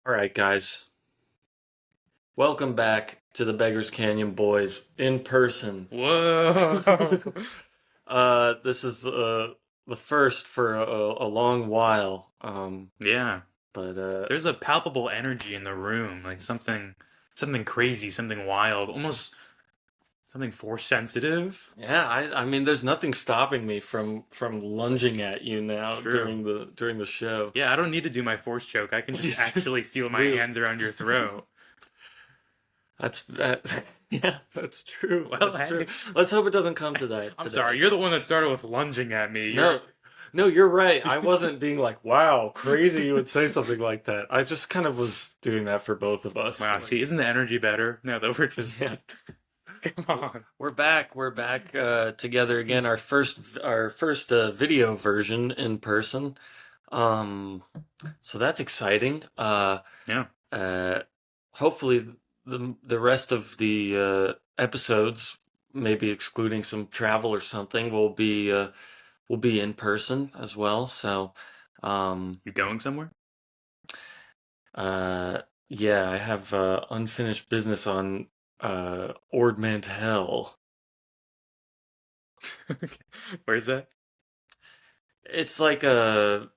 All right, guys. Welcome back to the Beggars Canyon Boys in person. Whoa. This is the first for a long while. Yeah. But There's a palpable energy in the room, like something crazy, something wild, almost something force sensitive. yeah, I mean, there's nothing stopping me from lunging at you now True. during the show. Yeah, I don't need to do my force choke. I can just It's just actually feel my real. hands around your throat. That. Yeah, that's true. Well, That's true. hey. Let's hope it doesn't come to that I'm today. sorry. You're the one that started with lunging at me. You're No, no, you're right. I wasn't being like, wow, crazy you would say something like that. I just kind of was doing that for both of us. Wow, Like, see, isn't the energy better now that we're just yeah. come on. We're back. We're back together again. Our first video version in person. Um, so that's exciting. Yeah. Uh, Hopefully the rest of the episodes, maybe excluding some travel or something, will be in person as well. So, um, You going somewhere? uh, yeah, I have unfinished business on Ord Mantell. Where's that? It's like a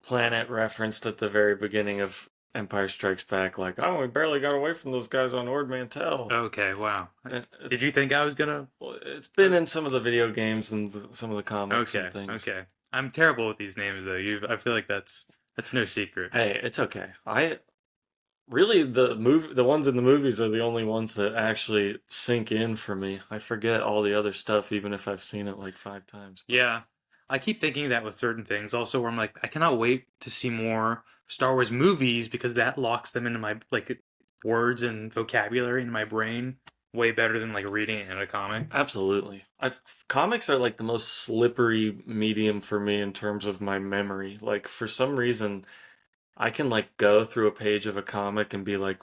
planet referenced at the very beginning of Empire Strikes Back, like, oh, we barely got away from those guys on Ord Mantell. Okay, wow. It's Did you think I was gonna it's been in some of the video games and some of the comics and Okay, things. okay. I'm terrible with these names though. I feel like that's no secret. Hey, it's okay. I really the ones in the movies are the only ones that actually sink in for me. I forget all the other stuff, even if I've seen it like 5 times. But Yeah. I keep thinking that with certain things also where I'm like, I cannot wait to see more Star Wars movies because that locks them into my like words and vocabulary in my brain way better than like reading it in a comic. absolutely, comics are like the most slippery medium for me in terms of my memory. Like for some reason, I can like go through a page of a comic and be like,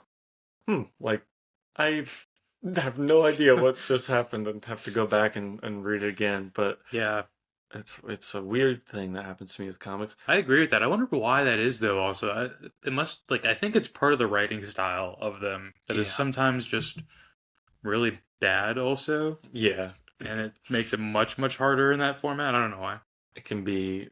like I have no idea what just happened and have to go back and read it again. But Yeah, it's a weird thing that happens to me with comics. I agree with that. I wonder why that is though also. It must like I think it's part of the writing style of them that is Yeah, sometimes just really bad also. yeah, And it makes it much harder in that format. I don't know why. it can be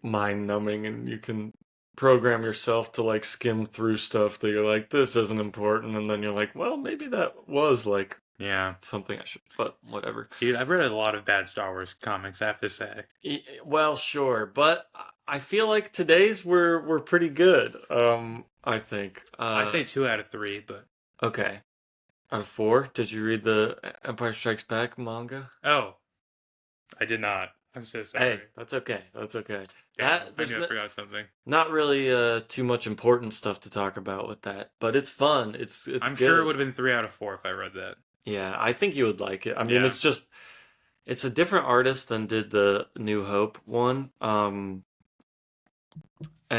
mind numbing, and you can program yourself to like skim through stuff that you're like, this isn't important, and then you're like, well, maybe that was like Yeah, something I should, but whatever. dude, I've read a lot of bad Star Wars comics. I have to say. Well, sure, but I feel like today's were pretty good. I think. I say 2 out of 3, but Okay. Out of four, did you read the Empire Strikes Back manga? oh, I did not. I'm so Hey, sorry. that's okay. That's okay. Damn, I There's knew I forgot something. not really too much important stuff to talk about with that, but it's fun. It's I'm sure it good. would have been 3 out of 4 if I read that. Yeah, I think you would like it. I mean, Yeah, it's a different artist than did the New Hope one. And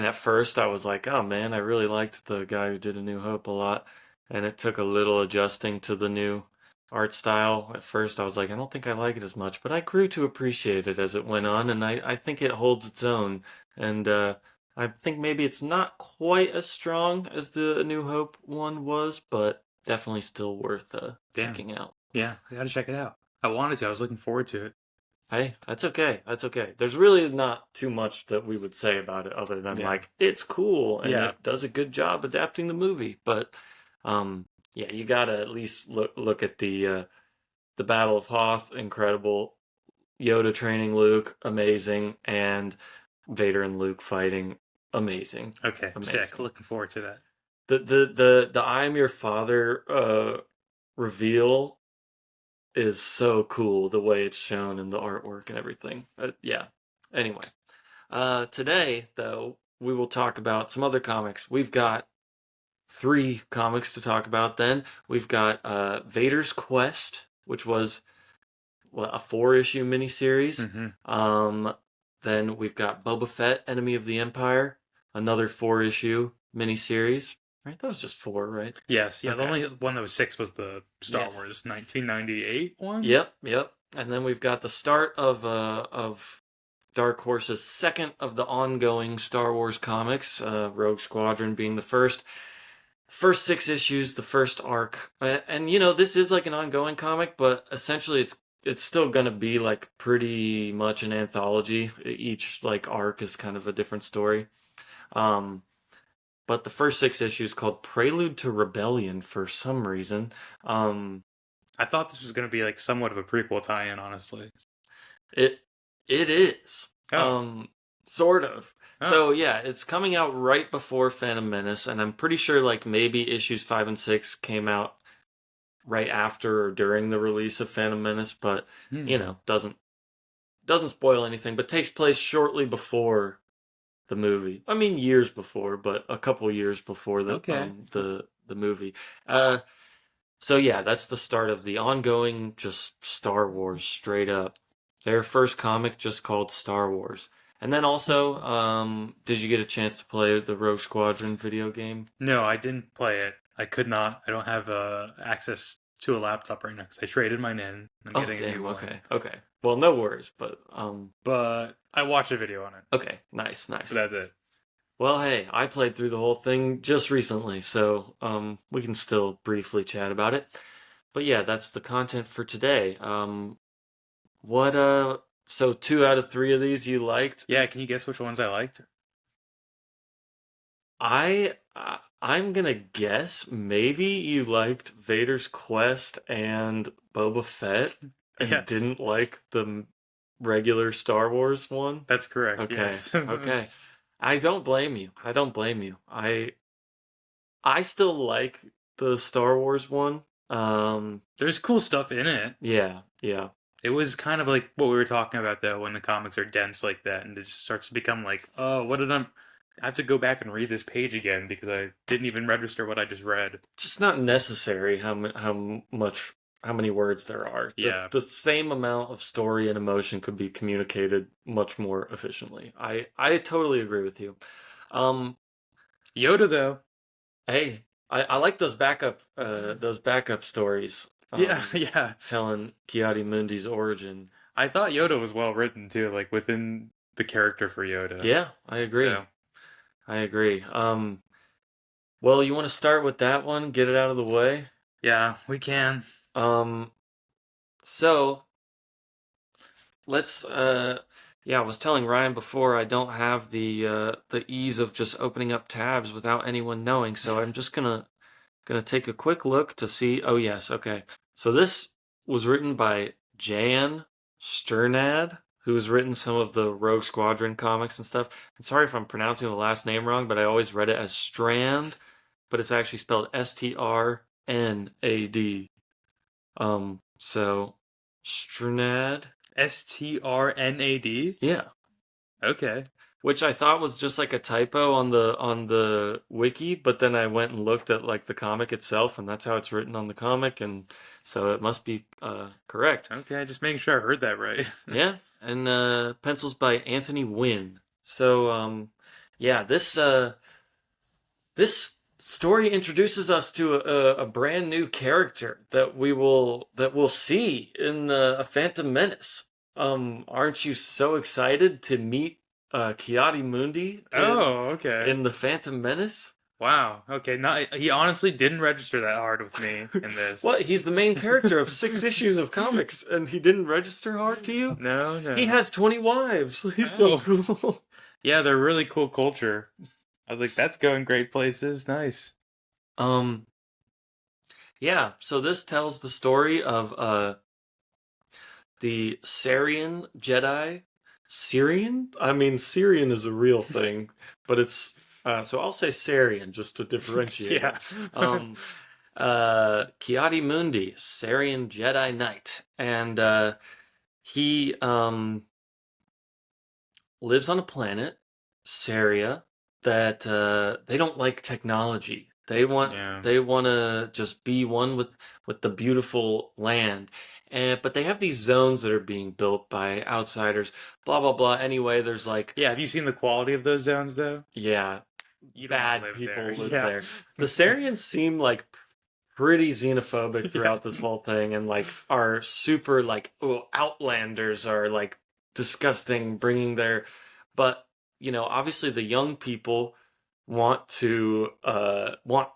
at first I was like, oh man, I really liked the guy who did A New Hope a lot. And it took a little adjusting to the new art style. At first I was like, I don't think I like it as much, but I grew to appreciate it as it went on, and I think it holds its own. And I think maybe it's not quite as strong as the A New Hope one was, but definitely still worth damn. checking out. Yeah, I gotta check it out. I wanted to. I was looking forward to it. Hey, that's okay. That's okay. There's really not too much that we would say about it other than Yeah, like it's cool and yeah. it does a good job adapting the movie. But yeah, you gotta at least look at the Battle of Hoth, incredible. Yoda training Luke, amazing, and Vader and Luke fighting, amazing, Okay, sick. amazing. Looking forward to that. The I am your father reveal is so cool, the way it's shown in the artwork and everything. Yeah. Anyway, today though we will talk about some other comics. We've got three comics to talk about. Then we've got Vader's Quest, which was a four-issue miniseries. Hmm. Um, then we've got Boba Fett, Enemy of the Empire, another four-issue miniseries. Right, that was just four, right? Yes, yeah. The Okay. only one that was 6 was the Star Yes. Wars 1998 one. Yep, yep. And then we've got the start of Dark Horse's second of the ongoing Star Wars comics, Rogue Squadron being the first. First 6 issues, the first arc. And you know, this is like an ongoing comic, but essentially it's still gonna be like pretty much an anthology. Each like arc is kind of a different story. Um, but the first 6 issues called Prelude to Rebellion for some reason. Um, I thought this was going to be like somewhat of a prequel tie-in, honestly. it it is. Oh, Sort of. oh, So yeah, it's coming out right before Phantom Menace, and I'm pretty sure like maybe issues 5 and 6 came out right after or during the release of Phantom Menace, but you hmm. know, doesn't spoil anything, but takes place shortly before the movie. I mean, years before, but a couple years before Okay. the movie. Uh, so yeah, that's the start of the ongoing just Star Wars straight up. Their first comic just called Star Wars. And then also, did you get a chance to play the Rogue Squadron video game? No, I didn't play it. I could not. I don't have access to a laptop right now because I traded mine in. I'm Oh, getting a new damn. one. Okay. Okay. Well, no worries, but But I watched a video on it. okay. Nice. So Nice. that's it. Well, hey, I played through the whole thing just recently, so we can still briefly chat about it. But yeah, that's the content for today. What so 2 out of 3 of these you liked? Yeah, can you guess which ones I liked? I'm gonna guess maybe you liked Vader's Quest and Boba Fett and Yes, didn't like the regular Star Wars one. that's correct. Okay, Yes. okay. I don't blame you. I don't blame you. I still like the Star Wars one. There's cool stuff in it. Yeah, yeah. It was kind of like what we were talking about though, when the comics are dense like that, and it just starts to become like, oh, what did I have to go back and read this page again because I didn't even register what I just read. Just not necessary how many words there are. Yeah. The same amount of story and emotion could be communicated much more efficiently. I totally agree with you. Um, Yoda though. hey, I like those backup stories. Yeah, yeah. Telling Kiadi Mundi's origin. I thought Yoda was well written too, like within the character for Yoda. Yeah, I agree. So, I agree. Well, you want to start with that one, get it out of the way. yeah, we can. Um, so let's yeah, I was telling Ryan before I don't have the ease of just opening up tabs without anyone knowing, so I'm just gonna take a quick look to see. Oh yes, okay. So this was written by Jan Sternad, who's written some of the Rogue Squadron comics and stuff. And sorry if I'm pronouncing the last name wrong, but I always read it as Strand, but it's actually spelled Strnad. So Sternad. Strnad. Yeah. Okay. Which I thought was just like a typo on the wiki, but then I went and looked at like the comic itself, and that's how it's written on the comic, and so it must be correct. Okay, just making sure I heard that right. Yeah, and pencils by Anthony Wynn. So yeah, this story introduces us to a brand new character that we'll see in a Phantom Menace. Aren't you so excited to meet Kiadi Mundi Oh, okay. in the Phantom Menace? Wow. Okay. Not he honestly didn't register that hard with me in this. What? He's the main character of 6 issues of comics, and he didn't register hard to you? No, no. He has 20 wives. He's so Oh. cool. Yeah, they're really cool culture. I was like, that's going great places. Nice. Um, yeah, so this tells the story of the Syrian Jedi. Syrian? I mean, Syrian is a real thing, but it's so I'll say Syrian just to differentiate. Yeah. Um, Kiadi Mundi, Syrian Jedi Knight, and he lives on a planet, Saria, that they don't like technology. Yeah. They want to just be one with the beautiful land. And but they have these zones that are being built by outsiders. Blah blah blah. Anyway, there's like Yeah, have you seen the quality of those zones though? yeah, You don't bad live people there. live Yeah. there. The Sarians seem like pretty xenophobic throughout this whole thing, and like are super like, oh, outlanders are like disgusting bringing their, but obviously the young people want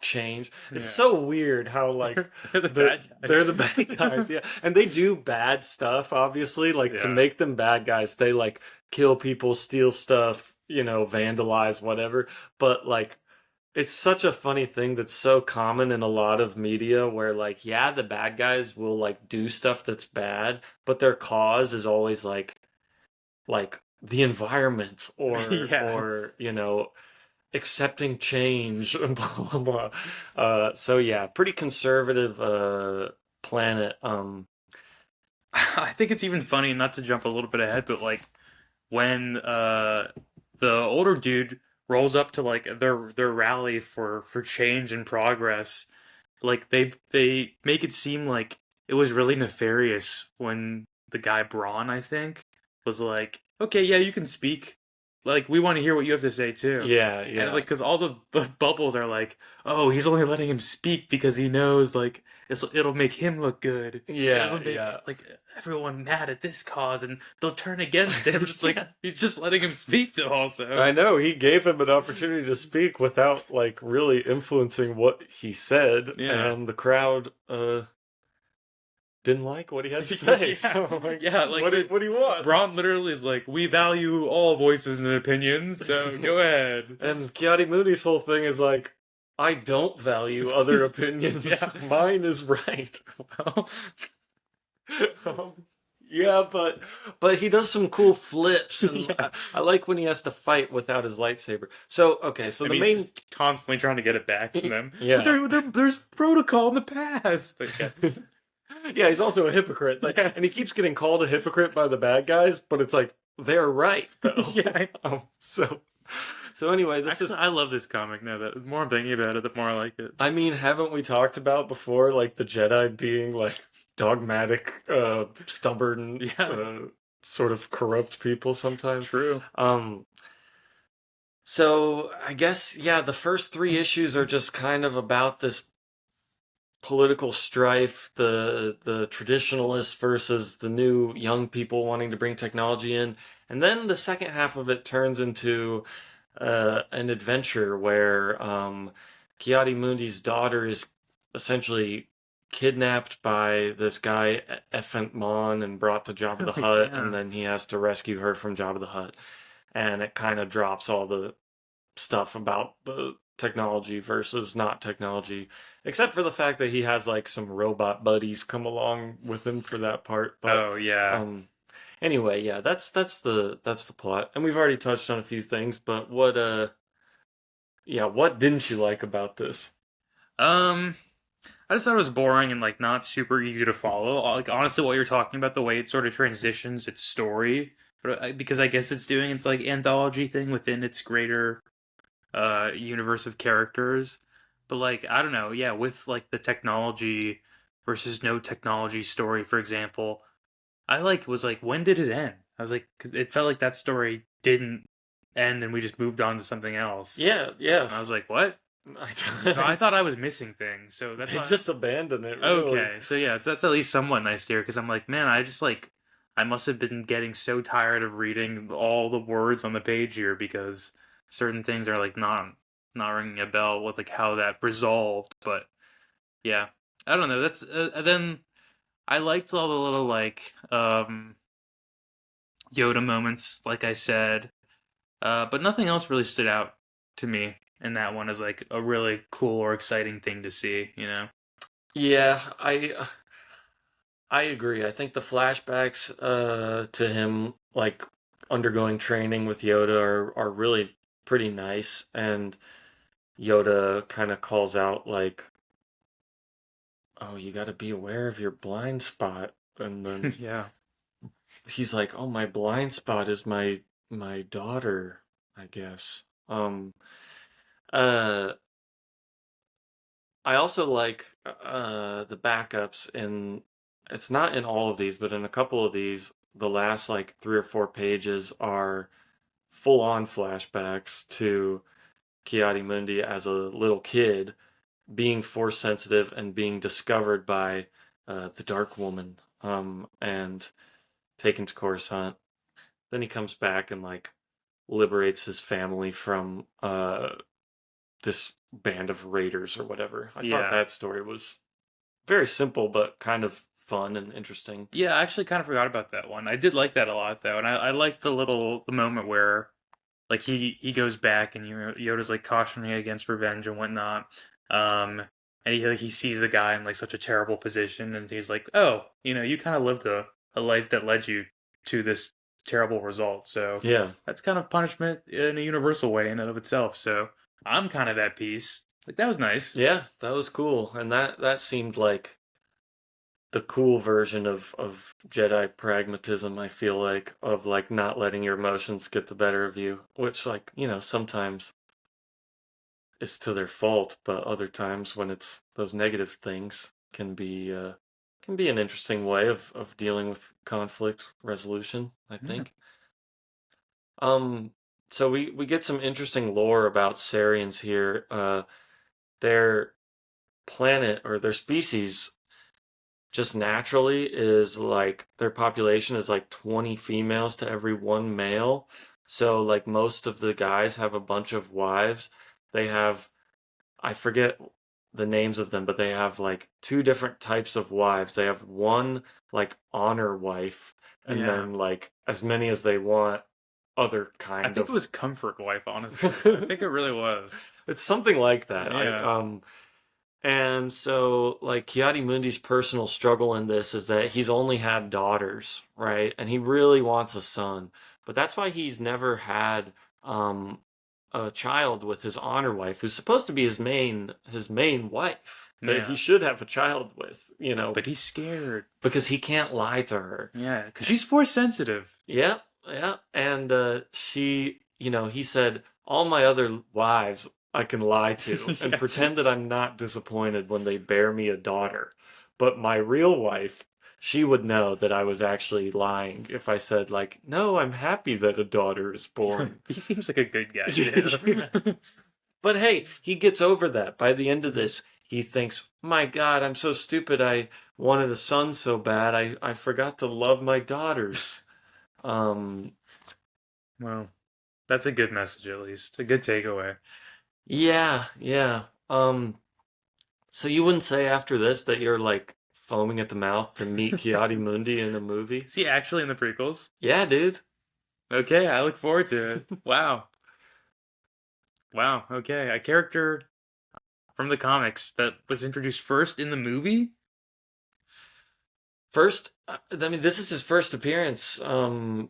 change. It's Yeah. so weird how like They're the bad they're guys. the bad guys, yeah, and they do bad stuff. Obviously, like to Yeah. make them bad guys, they like kill people, steal stuff, vandalize, whatever. But like it's such a funny thing that's so common in a lot of media where like yeah, the bad guys will like do stuff that's bad, but their cause is always like the environment Yeah. or accepting change and blah blah blah. So yeah, pretty conservative planet. I think it's even funny, not to jump a little bit ahead, but like when the older dude rolls up to like their rally for change and progress, like they make it seem like it was really nefarious when the guy Braun, I think, was like, "Okay, yeah, you can speak. Like, we want to hear what you have to say too." Yeah, And yeah, like, because all the bubbles are like, "Oh, he's only letting him speak because he knows like it'll make him look good, and yeah, it'll make yeah. like everyone mad at this cause, and they'll turn against him." It's like Yeah. he's just letting him speak though. Also, I know he gave him an opportunity to speak without like really influencing what he said, yeah. and the crowd didn't like what he had to say. Yeah, So like, yeah, like the what do you want? Braun literally is like, we value all voices and opinions, so go ahead. And Kiadi Moody's whole thing is like, I don't value other opinions. Yeah. Mine is right. Well, um, yeah, but he does some cool flips, and Yeah. I like when he has to fight without his lightsaber. So okay, so I the mean, he's main just constantly trying to get it back from them. But yeah. there's protocol in the past. Okay. Yeah, he's also a hypocrite. Like, Yeah. and he keeps getting called a hypocrite by the bad guys, but it's like they're right though. Yeah. So anyway, this Actually, is I love this comic now. That the more I'm thinking about it, the more I like it. I mean, haven't we talked about before like the Jedi being like dogmatic, stubborn, Yeah, sort of corrupt people sometimes? true. Um so I guess yeah, the first three issues are just kind of about this political strife, the traditionalists versus the new young people wanting to bring technology in, and then the second half of it turns into an adventure where Kiadi Mundi's daughter is essentially kidnapped by this guy Effent Mon and brought to Jabba the Oh Hutt, and yeah. then he has to rescue her from Jabba the Hutt, and it kind of drops all the stuff about the technology versus not technology, except for the fact that he has like some robot buddies come along with him for that part. But Oh yeah. um, anyway, yeah, that's the plot, and we've already touched on a few things. But yeah, what didn't you like about this? Um, I just thought it was boring and like not super easy to follow. Like honestly, what you're talking about, the way it sort of transitions its story, but because I guess it's doing its like anthology thing within its greater universe of characters. But like I don't know, yeah, with like the technology versus no technology story, for example, I like was like, when did it end? I was like, 'cause it felt like that story didn't end, and we just moved on to something else. Yeah, yeah. And I was like, what? So I thought I was missing things. So that's They why. just abandoned it, really. Okay, so yeah, that's at least somewhat nice to hear because I'm like, man, I just like I must have been getting so tired of reading all the words on the page here because certain things are like not ringing a bell with like how that resolved. But yeah, I don't know. That's then I liked all the little like Yoda moments, like I said, but nothing else really stood out to me in that one as like a really cool or exciting thing to see. You know? Yeah, I agree. I think the flashbacks to him like undergoing training with Yoda are really pretty nice, and Yoda kind of calls out like, "Oh, you got to be aware of your blind spot." And then Yeah. he's like, "Oh, my blind spot is my daughter, I guess." Uh I also like the backups in it's not in all of these, but in a couple of these, the last like 3 or 4 pages are full on flashbacks to Kiadi Mundi as a little kid being force sensitive and being discovered by the Dark Woman and taken to Coruscant. then he comes back and like liberates his family from this band of raiders or whatever. I thought Yeah. that story was very simple but kind of fun and interesting. Yeah, I actually kind of forgot about that one. I did like that a lot though, and I like the moment where like he goes back and Yoda's like cautioning against revenge and whatnot. Um, and he sees the guy in like such a terrible position, and he's like, "Oh, you kind of lived a life that led you to this terrible result. So Yeah. that's kind of punishment in a universal way in and of itself. So I'm kind of at peace. Like that was nice. Yeah, that was cool. And that seemed like the cool version of Jedi pragmatism, I feel like, of like not letting your emotions get the better of you, which like, sometimes is to their fault, but other times when it's those negative things can be an interesting way of dealing with conflict resolution, I Yeah. think. Um so we get some interesting lore about Sarians here. Their planet or their species just naturally is like their population is like 20 females to every one male. So like most of the guys have a bunch of wives. They have, I forget the names of them, but they have like two different types of wives. They have one like honor wife and Yeah. then like as many as they want other I kind think it of was Comfort Wife, honestly. I think it really was. it's something like that. I Yeah. And so, like, Kiadi personal struggle in this is that he's only had daughters, right? And he really wants a son. But that's why he's never had um, a child with his honor wife, who's supposed to be his main wife that he Yeah. should have a child with, But he's scared. because he can't lie to her. Yeah, because she's force sensitive. Yeah, yeah. And he said, all my other wives I can lie to and Yeah. pretend that I'm not disappointed when they bear me a daughter. But my real wife, she would know that I was actually lying if I said, like, no, I'm happy that a daughter is born. He seems like a good guy too. But hey, he gets over that. By the end of this, he thinks, my God, I'm so stupid. I wanted a son so bad. I forgot to love my daughters. Um, Well, that's a good message at least. A good takeaway. yeah, yeah. So you wouldn't say after this that you're like foaming at the mouth to meet Kiadi Mundi in a movie? Is he actually in the prequels? Yeah, dude. Okay, I look forward to it. Wow. Wow, okay. A character from the comics that was introduced first in the movie? First, I mean, this is his first appearance. That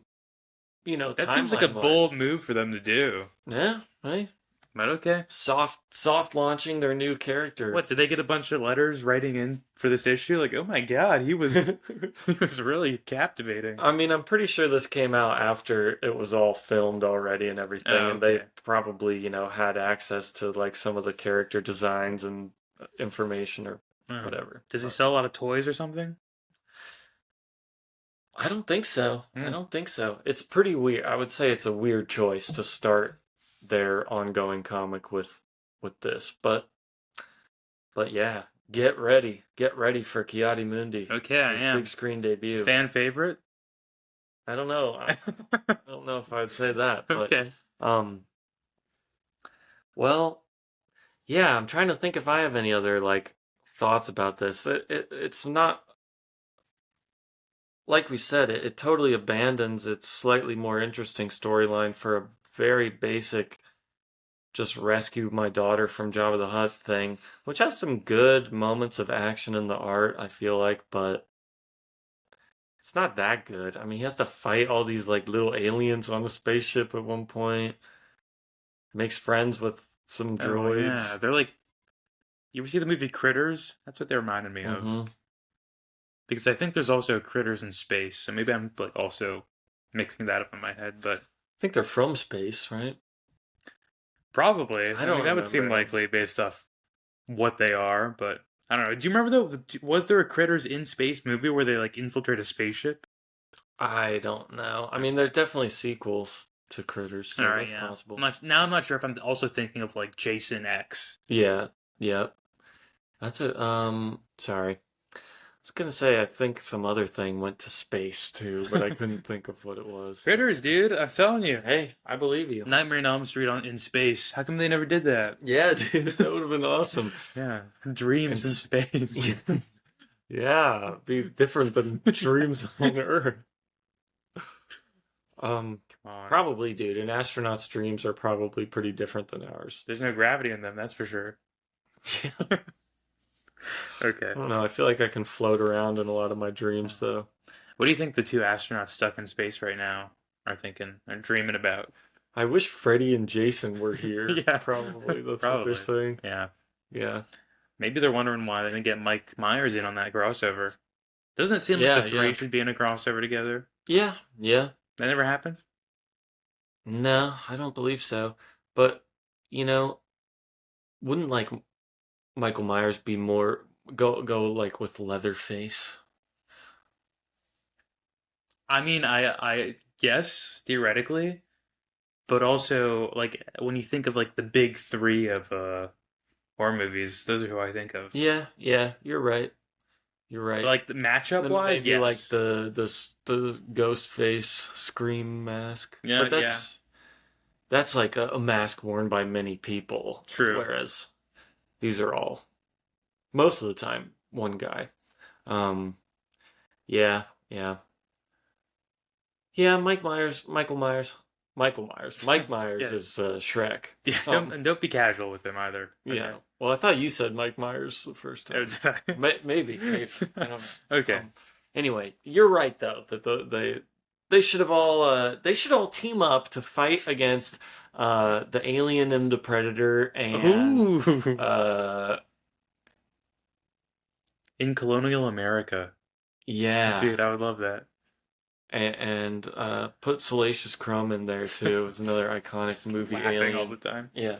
seems like a Timeline bold wise. move for them to do. Yeah, right. But okay. Soft launching their new character. What, did they get a bunch of letters writing in for this issue? Like, oh my god, he was he was really captivating. I mean, I'm pretty sure this came out after it was all filmed already and everything, Oh, and they okay. probably, had access to like some of the character designs and information or Oh. whatever. Does he But sell a lot of toys or something? I don't think so. I Hmm. don't think so. It's pretty weird. I would say it's a weird choice to start their ongoing comic with this, but yeah, get ready for Kiadi Mundi, Okay, I his big am. screen debut. Fan favorite? I don't know. I don't know if I'd say that, but Okay. um, well, yeah, I'm trying to think if I have any other like thoughts about this. It's not like we said, it totally abandons its slightly more interesting storyline for a very basic just rescue my daughter from Jabba the Hutt thing, which has some good moments of action in the art, I feel like, but it's not that good. I mean, he has to fight all these like little aliens on a spaceship at one point, makes friends with some Oh yeah, droids. they're like. You ever see the movie Critters? That's what they reminded me of. Mm-hmm. Because I think there's also Critters in space, so maybe I'm like also mixing that up in my head. But I think they're from space, right? probably, I I mean, don't that would seem remember. likely based off what they are. But I don't know. Do you remember though? Was there a Critters in space movie where they like infiltrate a spaceship? I don't know. I mean, there's definitely sequels to Critters, All so right, that's yeah. possible. I'm not sure if I'm also thinking of like Jason X. Yeah, yeah. That's it. Sorry. was gonna say I think some other thing went to space too, but I couldn't think of what it was. Critters, dude. I'm telling you. Hey, I believe you. Nightmare on Elm Street in space. How come they never did that? Yeah, dude, that would have been awesome. Yeah, And dreams in space. yeah, be different than dreams on Earth. Um, Come on. Probably, dude. And astronauts' dreams are probably pretty different than ours. There's no gravity in them, that's for sure. Okay. I don't know. I feel like I can float around in a lot of my dreams, though. What do you think the two astronauts stuck in space right now are thinking or dreaming about? I wish Freddy and Jason were here. Yeah. Probably. That's what Probably. they're saying. Yeah. Yeah. Maybe they're wondering why they didn't get Mike Myers in on that crossover. Doesn't it seem like Yeah, the three yeah. should be in a crossover together? Yeah, yeah. That never happened? No, I don't believe so. But, you know, wouldn't like Michael Myers be more go like with Leatherface? I mean, I guess theoretically, but also like when you think of like the big three of horror movies, those are who I think of. Yeah, yeah, you're right. You're right. Like the matchup Then wise, maybe like yes. the ghost face scream mask. Yeah, But yeah. that's like a mask worn by many people. True. Whereas these are all most of the time one guy. Um yeah, yeah. Yeah, Michael Myers. Mike Myers Yeah. is Shrek. Yeah, Um, don't be casual with him either. yeah. Well, I thought you said Mike Myers the first Okay. time. Maybe. I don't know. Okay. Anyway, you're right though that they should have all they should all team up to fight against the alien and the predator and Ooh. uh In colonial America. yeah, Dude, I would love that. and put Salacious Crumb in there too. It's another iconic movie Laughing all alien. the time. Yeah.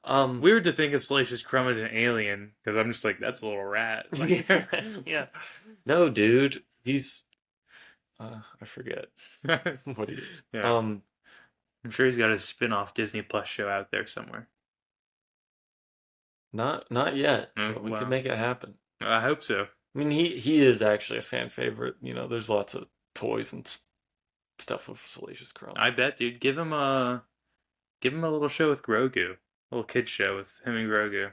Weird to think of Salacious Crumb as an alien because I'm just like, that's a little rat. Like, yeah, yeah. No, dude, he's I forget what he is. Yeah. I'm sure he's got a spin-off Disney Plus show out there somewhere. Not yet, Mm, but we wow. can make it happen. I hope so. I mean, he is actually a fan favorite. You know, there's lots of toys and stuff with Salacious Crumb. I bet, dude. Give him a little show with Grogu. A little kids show with him and Grogu.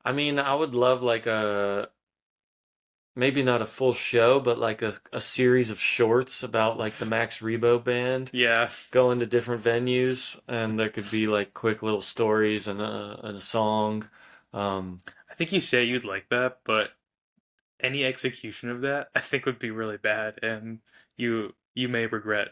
I mean, I would love like a maybe not a full show, but like a series of shorts about like the Max Rebo band Yeah. going to different venues, and there could be like quick little stories and a song. I think you say you'd like that, but any execution of that I think would be really bad and you may regret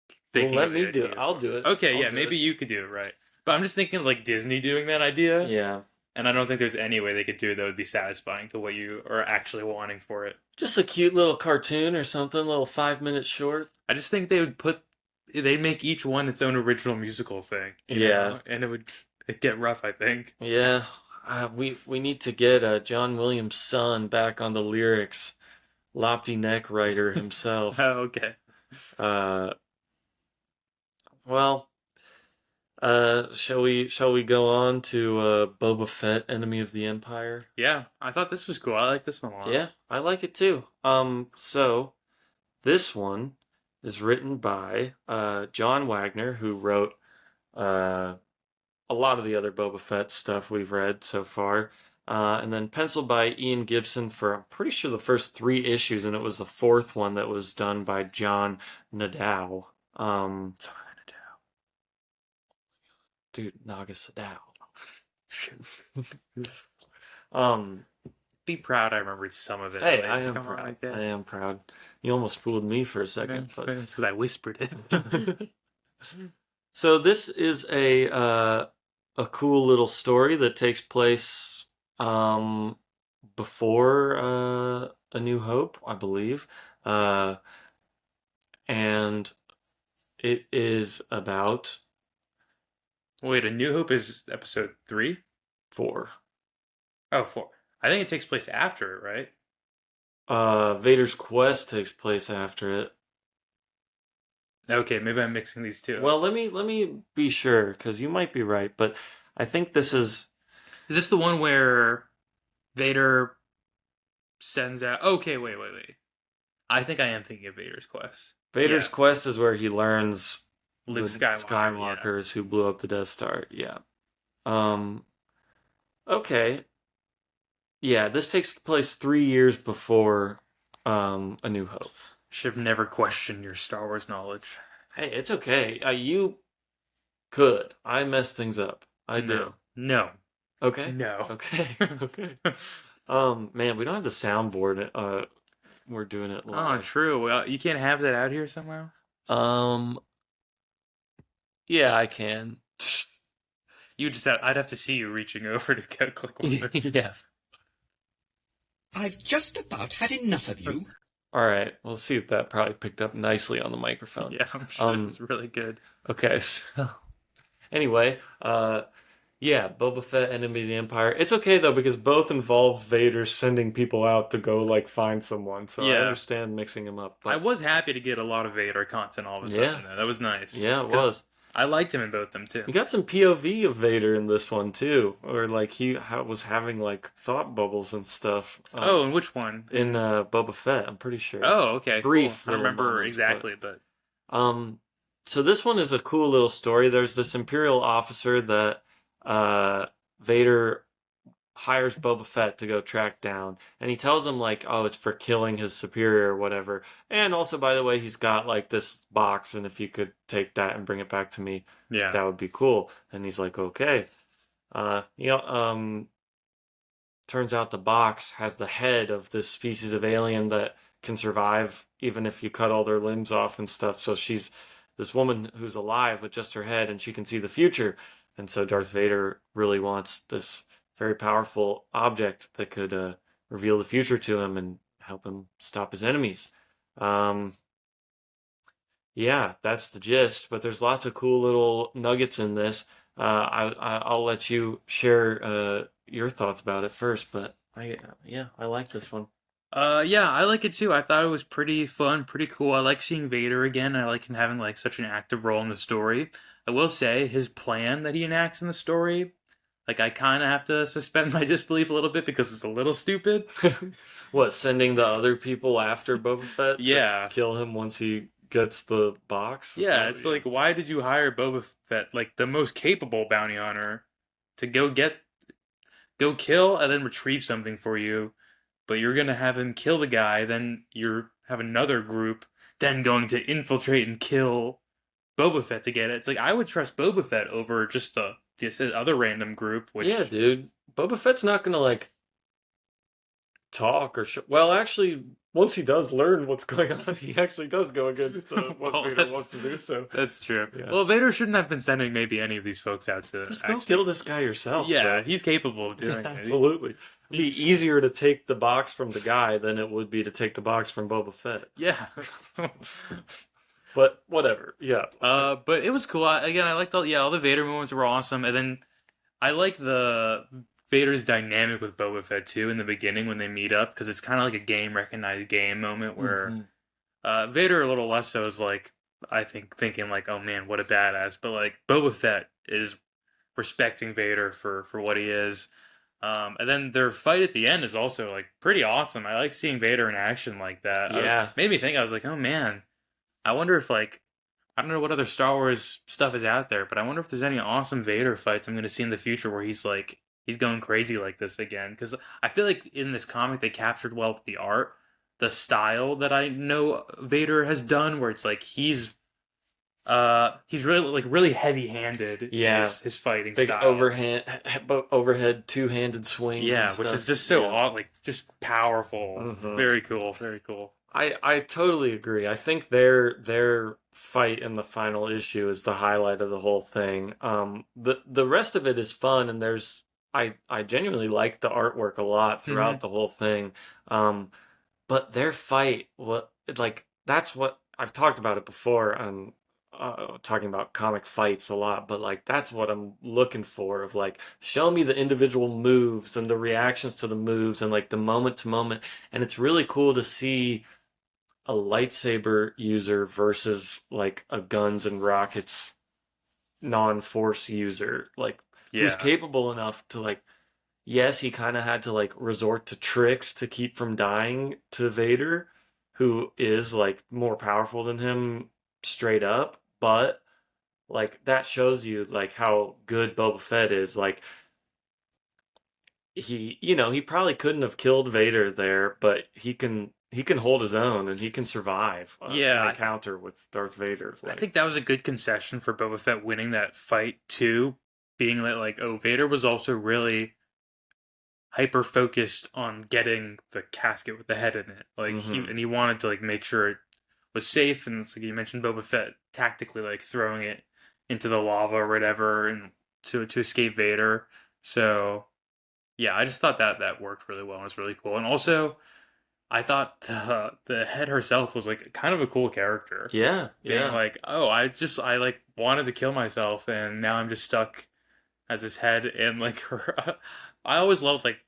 Well, thinking let of me the do it. idea. I'll do it. Okay, I'll yeah, do maybe it. you could do it right. But I'm just thinking of like Disney doing that idea, Yeah. and I don't think there's any way they could do it that would be satisfying to what you are actually wanting for it. Just a cute little cartoon or something, a little 5 minute short. I just think they'd make each one its own original musical thing. Yeah. And it'd get rough, I think. Yeah. We need to get John Williams' son back on the lyrics. Lopty neck writer himself. Oh, okay. Uh, well, shall we go on to Boba Fett, Enemy of the Empire? Yeah, I thought this was cool. I like this one a lot. Yeah, I like it too. So this one is written by John Wagner, who wrote a lot of the other Boba Fett stuff we've read so far. And then penciled by Ian Gibson for, I'm pretty sure, the first 3 issues, and it was the 4th one that was done by John Nadeau. Sorry, Nadeau. Dude, Naga Sadao. Be proud I remembered some of it. Hey, at I least. am Come on, proud. like that. I am proud. You almost fooled me for a second, Yeah, but that's because I whispered it. so this is a cool little story that takes place before A New Hope, I believe. And it is about Wait, A New Hope is episode 3? 4. Oh, 4. I think it takes place after it, right? Vader's quest takes place after it. Okay, maybe I'm mixing these two. Well, let me be sure, because you might be right, but I think this is Is this the one where Vader sends out. Okay, wait. I think I am thinking of Vader's quest. Vader's Yeah, quest is where he learns Luke the Skywalker. Yeah, Skywalkers who blew up the Death Star. Yeah. Um. Okay. Yeah. This takes place 3 years before A New Hope. should have never questioned your Star Wars knowledge. Hey, it's okay. You could. I mess things up. I do. No, no, Okay. no. Okay. Okay. Man, we don't have the soundboard. We're doing it Oh, live. true. Well, you can't have that out here somehow. Um. Yeah, I can. You just have. I'd have to see you reaching over to go click one. Yeah. I've just about had enough of you. All right. We'll see if that probably picked up nicely on the microphone. Yeah, I'm sure that's really good. Okay. So anyway, yeah, Boba Fett, Enemy of the Empire. It's okay though because both involve Vader sending people out to go like find someone. So I Yeah. understand mixing them up. I But was happy to get a lot of Vader content all of a Yeah. sudden. Though. That was nice. yeah, it 'Cause was. I liked him in both them too. You got some POV of Vader in this one too, or like he was having like thought bubbles and stuff. Oh, and which one? In Boba Fett, I'm pretty sure. Oh, okay. Brief Cool. I don't little remember moments, exactly, but So this one is a cool little story. There's this Imperial officer that Vader hires Boba Fett to go track down, and he tells him like, "Oh, it's for killing his superior or whatever." And also, by the way, he's got like this box, and if you could take that and bring it back to me, yeah. that would be cool. And he's like, "Okay." Turns out the box has the head of this species of alien that can survive even if you cut all their limbs off and stuff. So she's this woman who's alive with just her head, and she can see the future. And so Darth Vader really wants this very powerful object that could reveal the future to him and help him stop his enemies. Um, yeah, that's the gist. But there's lots of cool little nuggets in this. I'll let you share your thoughts about it first, but I like this one. Yeah, I like it too. I thought it was pretty fun, pretty cool. I like seeing Vader again. I like him having like such an active role in the story. I will say his plan that he enacts in the story, like I kind of have to suspend my disbelief a little bit because it's a little stupid. What, sending the other people after Boba Fett to Yeah. kill him once he gets the box? Yeah, it's like why did you hire Boba Fett, like the most capable bounty hunter, to go kill and then retrieve something for you? But you're gonna have him kill the guy, then you have another group then going to infiltrate and kill Boba Fett to get it. It's like I would trust Boba Fett over just this other random group. Which yeah, dude. Boba Fett's not gonna like talk or well, actually, once he does learn what's going on, he actually does go against what Well, Vader wants to do. So that's true. Yeah. Well, Vader shouldn't have been sending maybe any of these folks out to just go kill this guy yourself. Yeah, bro. he's capable of doing it. Absolutely. It'd be easier to take the box from the guy than it would be to take the box from Boba Fett. Yeah. But whatever. Yeah. But it was cool. I liked all the Vader moments were awesome, and then I like the Vader's dynamic with Boba Fett too in the beginning when they meet up because it's kind of like a game recognized game moment where Vader a little less so is like I think thinking like oh man what a badass, but like Boba Fett is respecting Vader for what he is. And then their fight at the end is also like pretty awesome. I like seeing Vader in action like that. Yeah. Made me think I was like oh man. I wonder if like I don't know what other Star Wars stuff is out there, but I wonder if there's any awesome Vader fights I'm going to see in the future where he's going crazy like this again. Because I feel like in this comic they captured well with the art, the style that I know Vader has done, where it's like he's really heavy handed. Yeah. in his fighting Big style. overhead two-handed swings. Yeah, and which stuff. is just so Yeah. like just powerful. Mhm. Very cool. Very cool. I totally agree. I think their fight in the final issue is the highlight of the whole thing. The rest of it is fun, and I genuinely like the artwork a lot throughout the whole thing. But their fight, that's what I've talked about it before. And talking about comic fights a lot, but like that's what I'm looking for. Of like, show me the individual moves and the reactions to the moves and like the moment to moment. And it's really cool to see a lightsaber user versus like a guns and rockets non-force user, like who's Yeah. capable enough to like yes, he kind of had to like resort to tricks to keep from dying to Vader, who is like more powerful than him straight up, but like that shows you like how good Boba Fett is. Like he probably couldn't have killed Vader there, but he can hold his own and he can survive Yeah, an encounter with Darth Vader. I Like, think that was a good concession for Boba Fett winning that fight too, being that like, oh, Vader was also really hyper focused on getting the casket with the head in it. Like hmm he wanted to like make sure it was safe, and it's like you mentioned Boba Fett tactically like throwing it into the lava or whatever and to escape Vader. So yeah, I just thought that that worked really well. It was really cool. And also I thought the head herself was like kind of a cool character. yeah, Being yeah, like, oh, I like wanted to kill myself and now I'm just stuck as his head and like her I always love like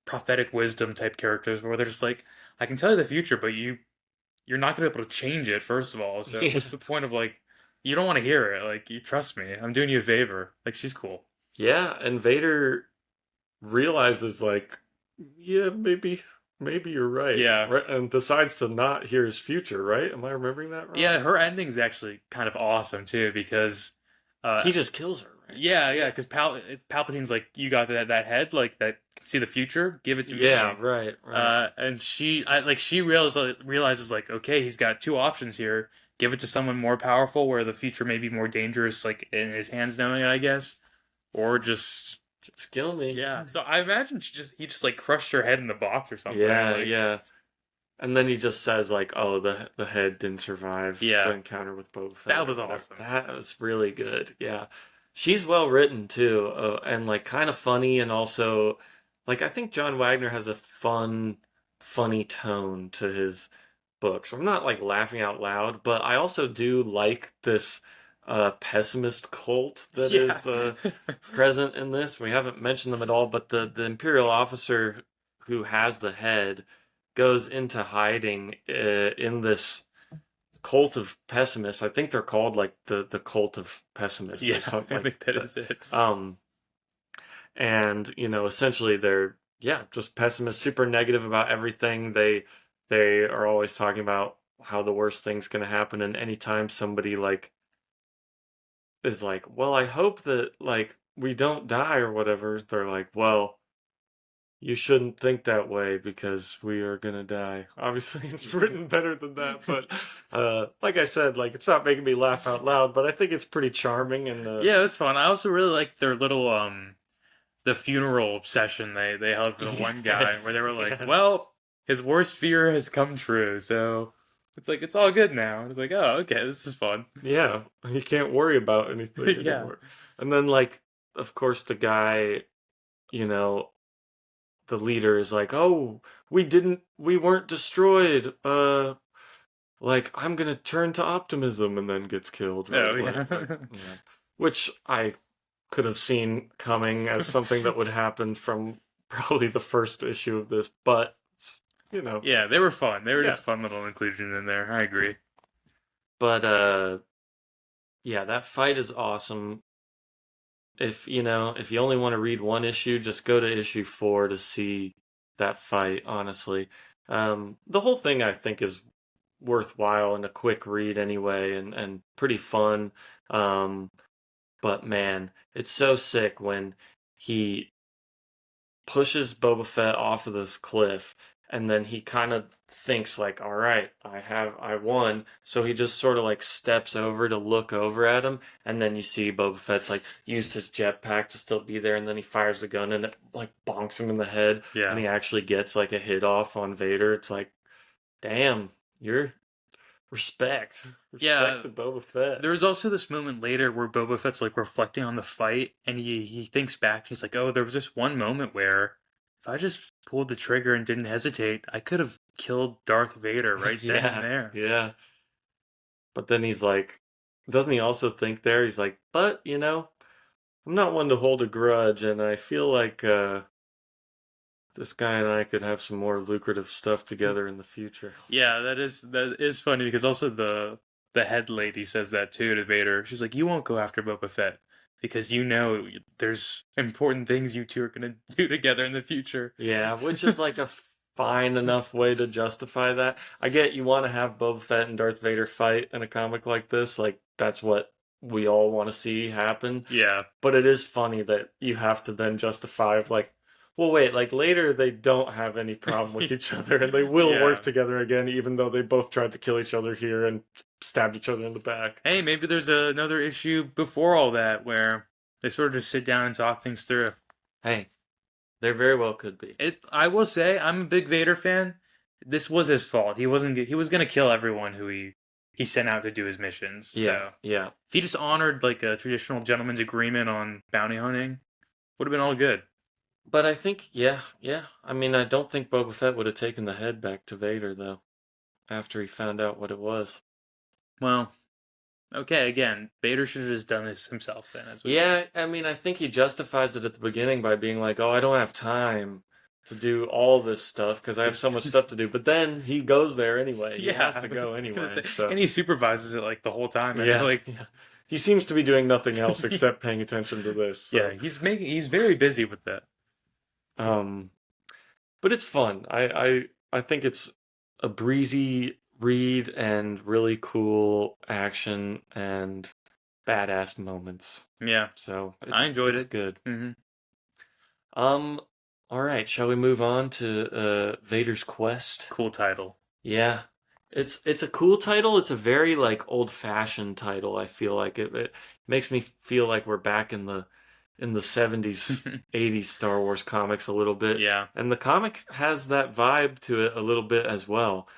prophetic wisdom type characters where they're just like, I can tell you the future, but you're not gonna be able to change it, first of all. So yeah, what's the point of like you don't want to hear it. Like you trust me. I'm doing you a favor. Like she's cool. yeah. And Vader realizes like, yeah, maybe you're right, Yeah. right, and decides to not hear his future. Right? Am I remembering that Yeah, wrong? her ending's actually kind of awesome too because uh He just kills her, right? yeah, because Palpatine's like, you got that head, like that see the future, give it to Yeah, me. right, right. And she realizes like, okay, he's got two options here. Give it to someone more powerful, where the future may be more dangerous, like in his hands knowing it, I guess, or just Just kill me. yeah. So I imagine he just like crushed her head in the box or something. Yeah, Like yeah. And then he just says like, "Oh, the head didn't survive the yeah, encounter with Boba that Fett or was whatever." awesome. That was really good. Yeah, she's well written too, and like kind of funny, and also like I think John Wagner has a funny tone to his books. I'm not like laughing out loud, but I also do like this pessimist cult that Yeah. is present in this. We haven't mentioned them at all, but the Imperial officer who has the head goes into hiding in this cult of pessimists. I think they're called like the cult of pessimists Yeah, or something I like think that that. is it. Um, and essentially they're just pessimists, super negative about everything. They are always talking about how the worst thing's going to happen, and anytime somebody like is like, well, I hope that like we don't die or whatever, they're like, well, you shouldn't think that way because we are gonna die. Obviously, it's written better than that, but like I said, like it's not making me laugh out loud, but I think it's pretty charming and Yeah, it was fun. I also really like their little the funeral session they held for the one guy where yes, they were like, yes, well, his worst fear has come true, so it's like it's all good now. And it's like, oh, okay, this is fun. yeah, you can't worry about anything Yeah. anymore. And then like, of course, the guy, you know, the leader is like, oh, we weren't destroyed. Like I'm gonna turn to optimism, and then gets killed, Oh right? yeah. Yeah. Which I could have seen coming as something that would happen from probably the first issue of this, but you know, Yeah, they were fun. They were yeah. just fun little inclusion in there. I agree. But yeah, that fight is awesome. If you only want to read one issue, just go to issue 4 to see that fight, honestly. The whole thing I think is worthwhile and a quick read anyway, and pretty fun. Um, but man, it's so sick when he pushes Boba Fett off of this cliff, and then he kind of thinks like, "All right, I won." So he just sort of like steps over to look over at him, and then you see Boba Fett's like used his jetpack to still be there, and then he fires the gun and it like bonks him in the head, and Yeah. he actually gets like a hit off on Vader. It's like, damn, you're respect, respect Yeah, to Boba Fett. there was also this moment later where Boba Fett's like reflecting on the fight, and he thinks back. He's like, "Oh, there was this one moment where if I just pulled the trigger and didn't hesitate, I could have killed Darth Vader right then and Yeah, there." yeah. But then he's like, doesn't he also think there? He's like, but I'm not one to hold a grudge, and I feel like this guy and I could have some more lucrative stuff together in the future. Yeah, that is funny because also the head lady says that too to Vader. She's like, "You won't go after Boba Fett. because there's important things you two are gonna do together in the future. Yeah, which is like a fine enough way to justify that. I get you want to have Boba Fett and Darth Vader fight in a comic like this. Like, that's what we all want to see happen. Yeah, But it is funny that you have to then justify of like, well, wait, like later they don't have any problem with each other and they will Yeah. work together again, even though they both tried to kill each other here and stabbed each other in the back. hey, maybe there's another issue before all that where they sort of just sit down and talk things through. Hey, there very well could be. I will say, I'm a big Vader fan. This was his fault. He was gonna kill everyone who he sent out to do his missions. Yeah, So yeah. if he just honored like a traditional gentleman's agreement on bounty hunting, would have been all good. But I think, yeah. I mean, I don't think Boba Fett would have taken the head back to Vader, though, after he found out what it was. Well, okay, again, Vader should have just done this himself then. Yeah, I mean, I think he justifies it at the beginning by being like, oh, I don't have time to do all this stuff because I have so much stuff to do. But then he goes there anyway. He has to go I was anyway. gonna say, So. and he supervises it like the whole time. And Yeah, like, yeah. He seems to be doing nothing else except paying attention to this. So. yeah, he's very busy with that. But it's fun. I think it's a breezy read and really cool action and badass moments. Yeah, So I enjoyed it's it. good. Mm-hmm. All right, shall we move on to Vader's Quest? Cool title. Yeah. It's a cool title. It's a very like old-fashioned title. I feel like it makes me feel like we're back in the 70s, 80s Star Wars comics a little bit. Yeah. And the comic has that vibe to it a little bit as well.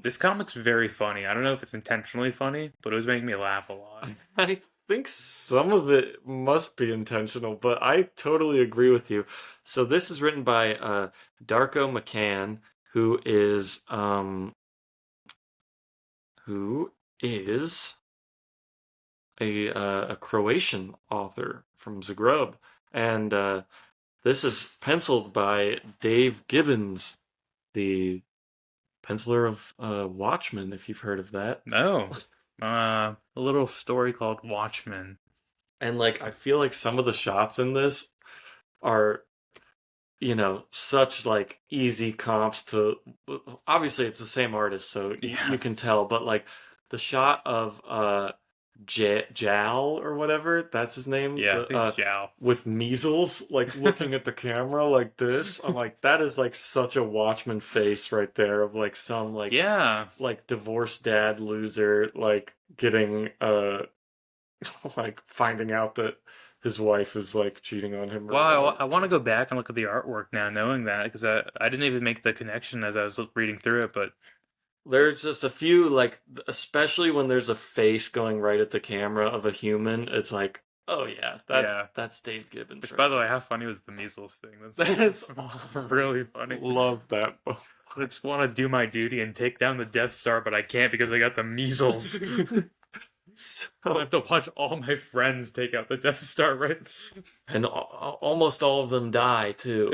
This comic's very funny. I don't know if it's intentionally funny, but it was making me laugh a lot. I think some of it must be intentional, but I totally agree with you. So this is written by Darko McCann, who is a Croatian author from Zagreb, and this is penciled by Dave Gibbons, the penciler of Watchmen, if you've heard of that. No. A little story called Watchmen. And like I feel like some of the shots in this are, such like easy comps to. Obviously, it's the same artist, so Yeah. you can tell. But like the shot of Jal or whatever, that's his name. Yeah, I think it's Jal. With measles, like looking at the camera like this. I'm like, that is like such a Watchman face right there of like some like like divorced dad loser like getting like finding out that his wife is like cheating on him. Well, I want to go back and look at the artwork now, knowing that, because I didn't even make the connection as I was reading through it, but there's just a few, like, especially when there's a face going right at the camera of a human, it's like, oh yeah, that's Dave Gibbons. Which, right by the there. way, how funny was the measles thing? That's awesome. Really funny. Love that. I just want to do my duty and take down the Death Star, but I can't because I got the measles. So, I have to watch all my friends take out the Death Star, right? and almost all of them die too,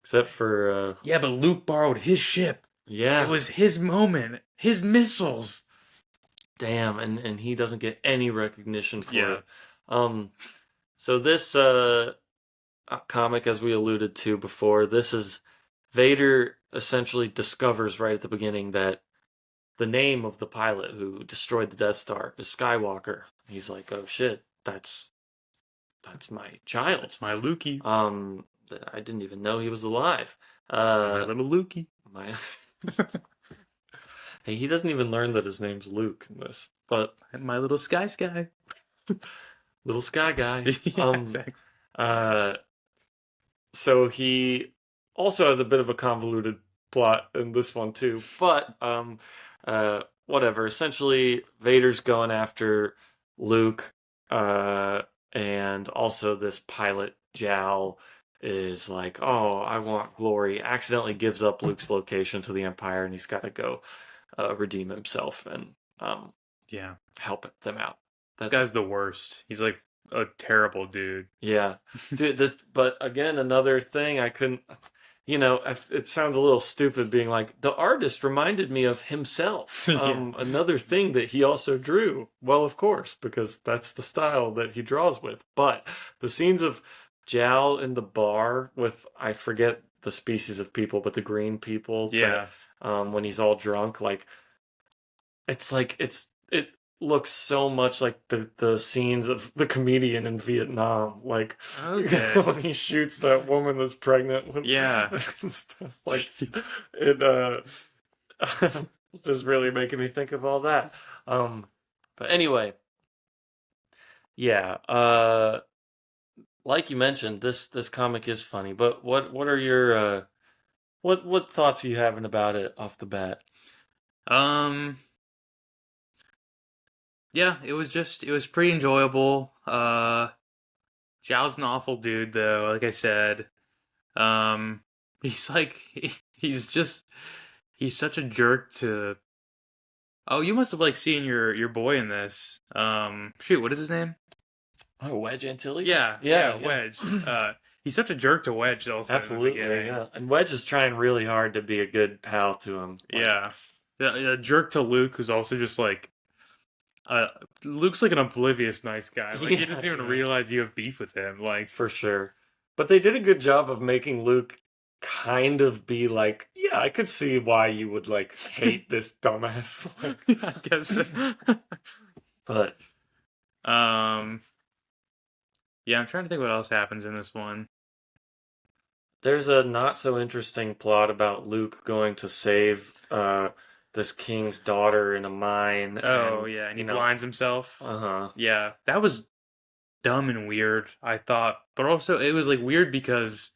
except for yeah, but Luke borrowed his ship. yeah, It was his moment, his missiles. damn, and he doesn't get any recognition for Yeah. it. So this comic, as we alluded to before, this is Vader essentially discovers right at the beginning that the name of the pilot who destroyed the Death Star is Skywalker. He's like, oh shit, that's my child. That's my Lukey. I didn't even know he was alive. My little Lukey. My hey, he doesn't even learn that his name's Luke in this, but My little Sky. little sky guy. Yeah, exactly. So he also has a bit of a convoluted plot in this one too, but whatever. Essentially, Vader's going after Luke, and also this pilot Jal is like, "Oh, I want glory." Accidentally gives up Luke's location to the Empire, and he's got to go redeem himself and Yeah. help them out. This guy's the worst. He's like a terrible dude. Yeah, dude. But again, another thing I couldn't. it sounds a little stupid being like, the artist reminded me of himself. Yeah. Another thing that he also drew. Well, of course, because that's the style that he draws with. But the scenes of Zhao in the bar with, I forget the species of people, but the green people Yeah. that when he's all drunk, it looks so much like the scenes of the comedian in Vietnam, like Okay. when he shoots that woman that's pregnant with Yeah. stuff like it. It's just really making me think of all that. But anyway, yeah. Like you mentioned, this comic is funny. But what are your what thoughts are you having about it off the bat? Um. Yeah, it was pretty enjoyable. Zhao's an awful dude though, like I said. Um he's like he's such a jerk to. Oh, you must have like seen your boy in this. Shoot, what is his name? Oh, Wedge Antilles? Yeah, Yeah. Wedge. He's such a jerk to Wedge also in the Absolutely, beginning. yeah. And Wedge is trying really hard to be a good pal to him. Yeah. A jerk to Luke who's also just like Luke's like an oblivious nice guy. Like he doesn't even realize you have beef with him. Like for sure. But they did a good job of making Luke kind of be like, yeah, I could see why you would like hate this dumbass. I guess. But yeah, I'm trying to think what else happens in this one. there's a not so interesting plot about Luke going to save this king's daughter in a mine. Oh and, yeah, and he blinds himself. Uh-huh. Yeah, that was dumb and weird, I thought. But also it was like weird because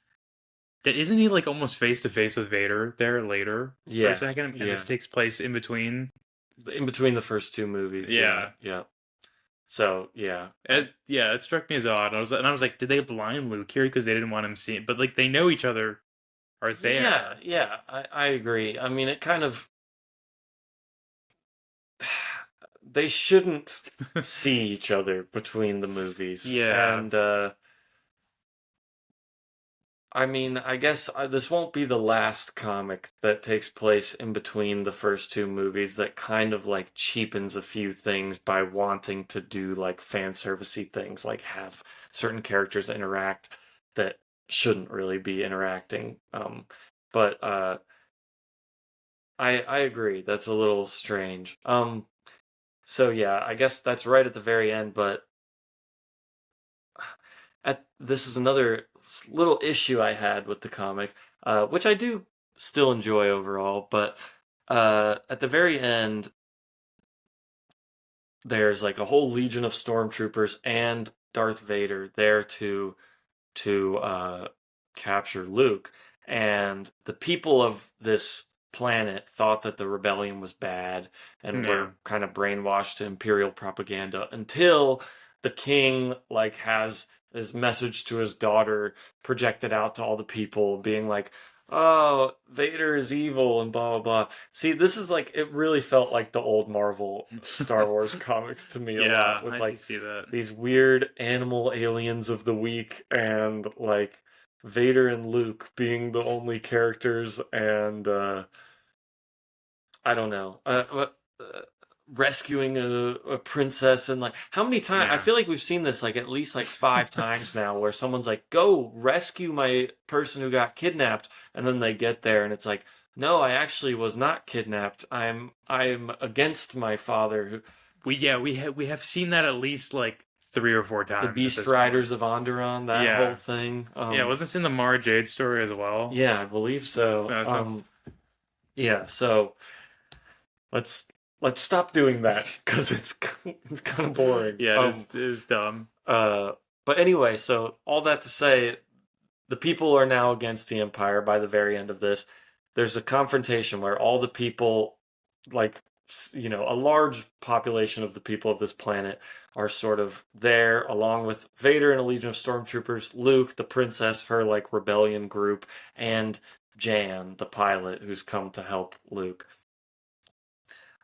isn't he like almost face to face with Vader there later for Yeah. a second? And this takes place in between. In between the first two movies. Yeah. Yeah. So, yeah. It struck me as odd. I was like, did they blind Luke here because they didn't want him seeing? But like they know each other are there. Yeah, I agree. I mean, it kind of they shouldn't see each other between the movies. Yeah. And I mean, I guess this won't be the last comic that takes place in between the first two movies that kind of like cheapens a few things by wanting to do like fan servicey things, like have certain characters interact that shouldn't really be interacting. But I agree. That's a little strange. So yeah, I guess that's right at the very end, but this is another little issue I had with the comic, which I do still enjoy overall, but at the very end, there's like a whole legion of stormtroopers and Darth Vader there to capture Luke, and the people of this planet thought that the rebellion was bad and were kind of brainwashed to Imperial propaganda until the king like has his message to his daughter projected out to all the people, being like, "Oh, Vader is evil," and blah blah blah. See, this is like it really felt like the old Marvel Star Wars comics to me a lot, with I like see that. these weird animal aliens of the week and like Vader and Luke being the only characters, and I don't know, rescuing a princess, and like how many times I feel like we've seen this like at least like 5 times now, where someone's like, "Go rescue my person who got kidnapped," and then they get there and it's like, "No, I actually was not kidnapped. I'm against my father." Who We have seen that at least like 3 or 4 times. The Beast Riders of Onderon, that whole thing. Wasn't this in the Mara Jade story as well? Yeah, I believe so. Yeah, so let's stop doing that because it's kind of boring. Yeah, it is dumb. But anyway, so all that to say, the people are now against the Empire by the very end of this. There's a confrontation where all the people, like, a large population of the people of this planet are sort of there, along with Vader and a legion of stormtroopers, Luke, the princess, her, like, rebellion group, and Jan, the pilot, who's come to help Luke.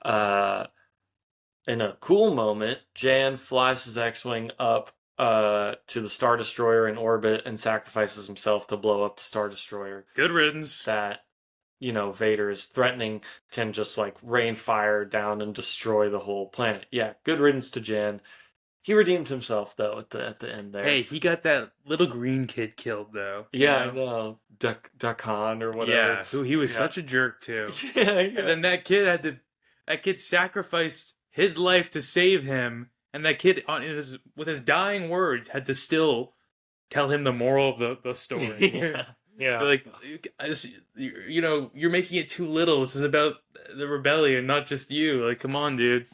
In a cool moment, Jan flies his X-Wing up to the Star Destroyer in orbit and sacrifices himself to blow up the Star Destroyer. Good riddance. That, Vader is threatening, can just like rain fire down and destroy the whole planet. Yeah, good riddance to Jan. He redeemed himself though at the end there. Hey, he got that little green kid killed though. Yeah, I know. Dakan or whatever. Yeah, who he was such a jerk to. Yeah. And then that kid sacrificed his life to save him, and that kid with his dying words had to still tell him the moral of the story. Yeah. Yeah. Like, you're making it too little. This is about the rebellion, not just you. Like, come on, dude.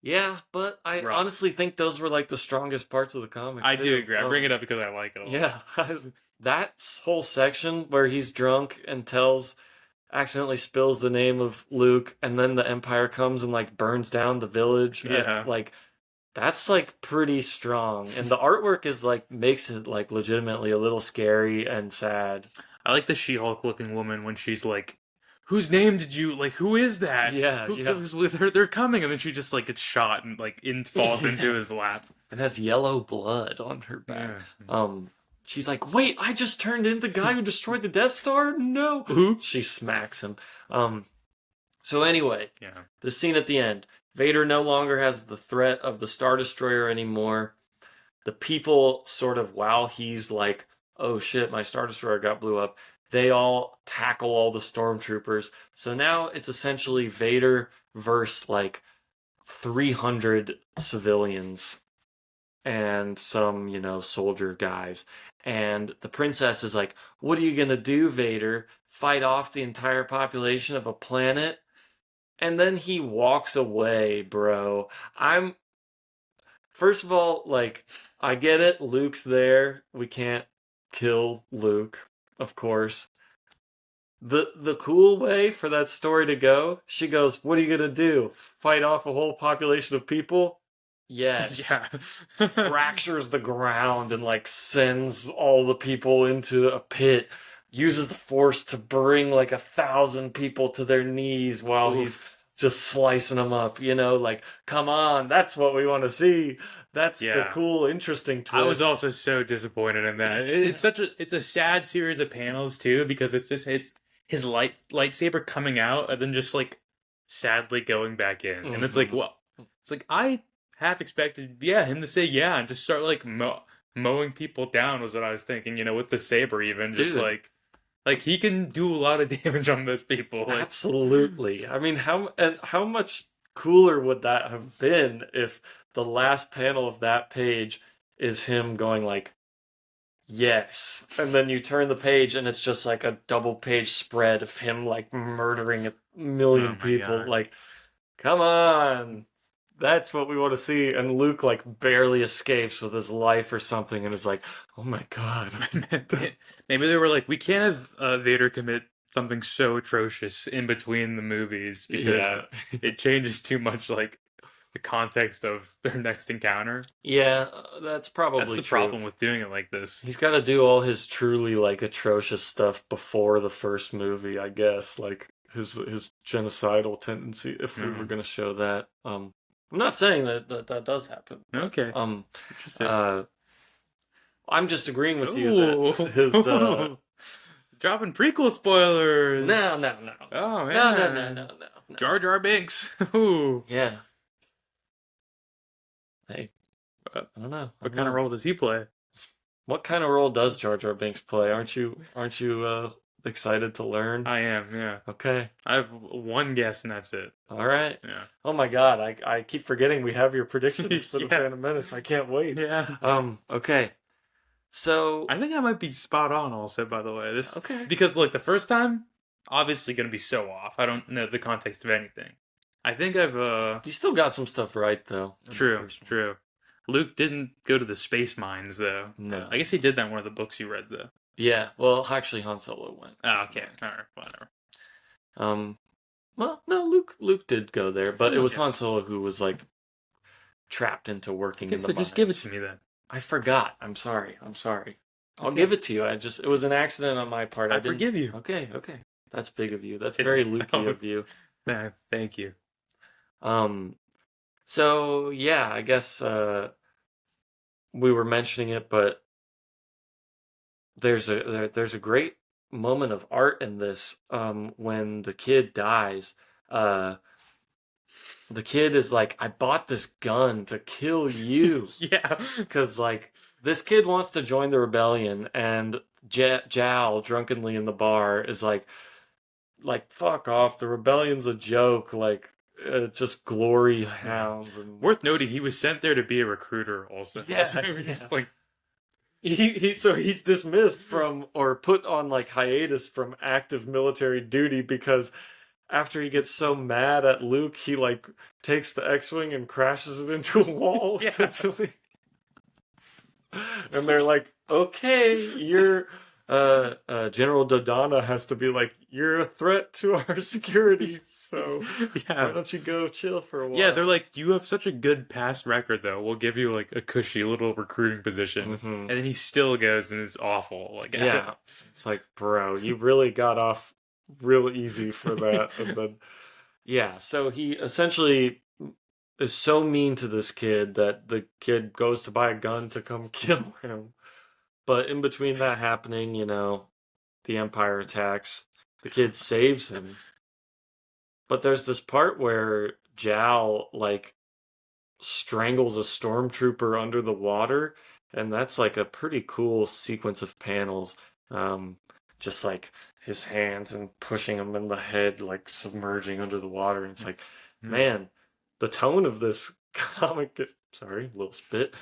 Yeah, but I honestly think those were like the strongest parts of the comic. I do agree. I bring it up because I like it a lot. Yeah, that whole section where he's drunk and accidentally spills the name of Luke, and then the Empire comes and like burns down the village. Yeah, like that's like pretty strong, and the artwork is like makes it like legitimately a little scary and sad. I like the She-Hulk looking woman when she's like, whose name did you like? Who is that? Yeah, with her, they're coming, and then she just like gets shot and like falls into his lap. It has yellow blood on her back. Yeah. She's like, wait, I just turned in the guy who destroyed the Death Star? No. Oops. She smacks him. So anyway, yeah, the scene at the end. Vader no longer has the threat of the Star Destroyer anymore. The people sort of, while he's like, oh shit, my Star Destroyer blew up, they all tackle all the stormtroopers. So now it's essentially Vader versus like 300 civilians and some, soldier guys. And the princess is like, what are you going to do, Vader? Fight off the entire population of a planet? And then he walks away, bro. First of all, like, I get it. Luke's there. We can't kill Luke, of course. The cool way for that story to go, she goes, what are you going to do? Fight off a whole population of people? Yes. Yeah. Fractures the ground and like sends all the people into a pit. Uses the Force to bring like 1,000 people to their knees while he's just slicing them up. Like, come on, that's what we want to see. That's the cool, interesting twist. I was also so disappointed in that. It's a sad series of panels too, because it's his lightsaber coming out and then just like sadly going back in, and it's like, well, it's like I half expected, him to say and just start like mowing people down was what I was thinking, with the saber even, just like he can do a lot of damage on those people. Like, absolutely. I mean, how much cooler would that have been if the last panel of that page is him going like, yes, and then you turn the page and it's just like a double page spread of him like murdering 1,000,000 people. God. Like, come on. That's what we want to see. And Luke like barely escapes with his life or something and is like, oh my God. Maybe they were like, we can't have Vader commit something so atrocious in between the movies because it changes too much like the context of their next encounter. Yeah, that's probably the problem with doing it like this. He's got to do all his truly like atrocious stuff before the first movie, I guess, like his genocidal tendency, if we were going to show that. I'm not saying that does happen. Okay. Interesting. I'm just agreeing with you that his dropping prequel spoilers. No. Oh man. No. Jar Jar Binks. Ooh. Yeah. Hey, I don't know. What kind of role does he play? What kind of role does Jar Jar Binks play? Aren't you excited to learn? I am, yeah. Okay. I have one guess and that's it. All right. Yeah. Oh my God, I keep forgetting we have your predictions for the Phantom Menace. I can't wait. Yeah. Okay. So I think I might be spot on also, by the way. Okay. Because like the first time, obviously gonna be so off. I don't know the context of anything. I think I've You still got some stuff right though. True. Luke didn't go to the space mines though. No. I guess he did that in one of the books you read though. Yeah, well, actually, Han Solo went. Oh, okay. All right, whatever. Well, no, Luke did go there, but it was Han Solo who was like trapped into working in the so just give it to me then. I forgot. I'm sorry. I'll give it to you. It was an accident on my part. I forgive you. Okay. That's big of you. That's very Luke-y of you. Nah, thank you. So yeah, I guess we were mentioning it, but there's a great moment of art in this when the kid dies. Uh, the kid is like, I bought this gun to kill you. Yeah. Because, like, this kid wants to join the rebellion, and Jal, drunkenly in the bar, is fuck off, the rebellion's a joke, like, just glory hounds. And Worth noting, he was sent there to be a recruiter also. Yeah, So he's yeah. like, so he's dismissed from, or put on, like, hiatus from active military duty because after he gets so mad at Luke, he, like, takes the X-Wing and crashes it into a wall, Yeah. essentially. And they're like, okay, you're General Dodonna has to be like, you're a threat to our security, so yeah. why don't you go chill for a while? Yeah, they're like, you have such a good past record, though. We'll give you like a cushy little recruiting position, Mhm. and then he still goes and is awful. Like, Yeah, it's like, bro, you really got off real easy for that. And then, yeah, so he essentially is so mean to this kid that the kid goes to buy a gun to come kill him. But in between that happening, the Empire attacks. The kid saves him. But there's this part where Jal, like, strangles a stormtrooper under the water, and that's like a pretty cool sequence of panels. Just like his hands and pushing him in the head, like submerging under the water. And it's like, man, the tone of this comic. Sorry, a little spit.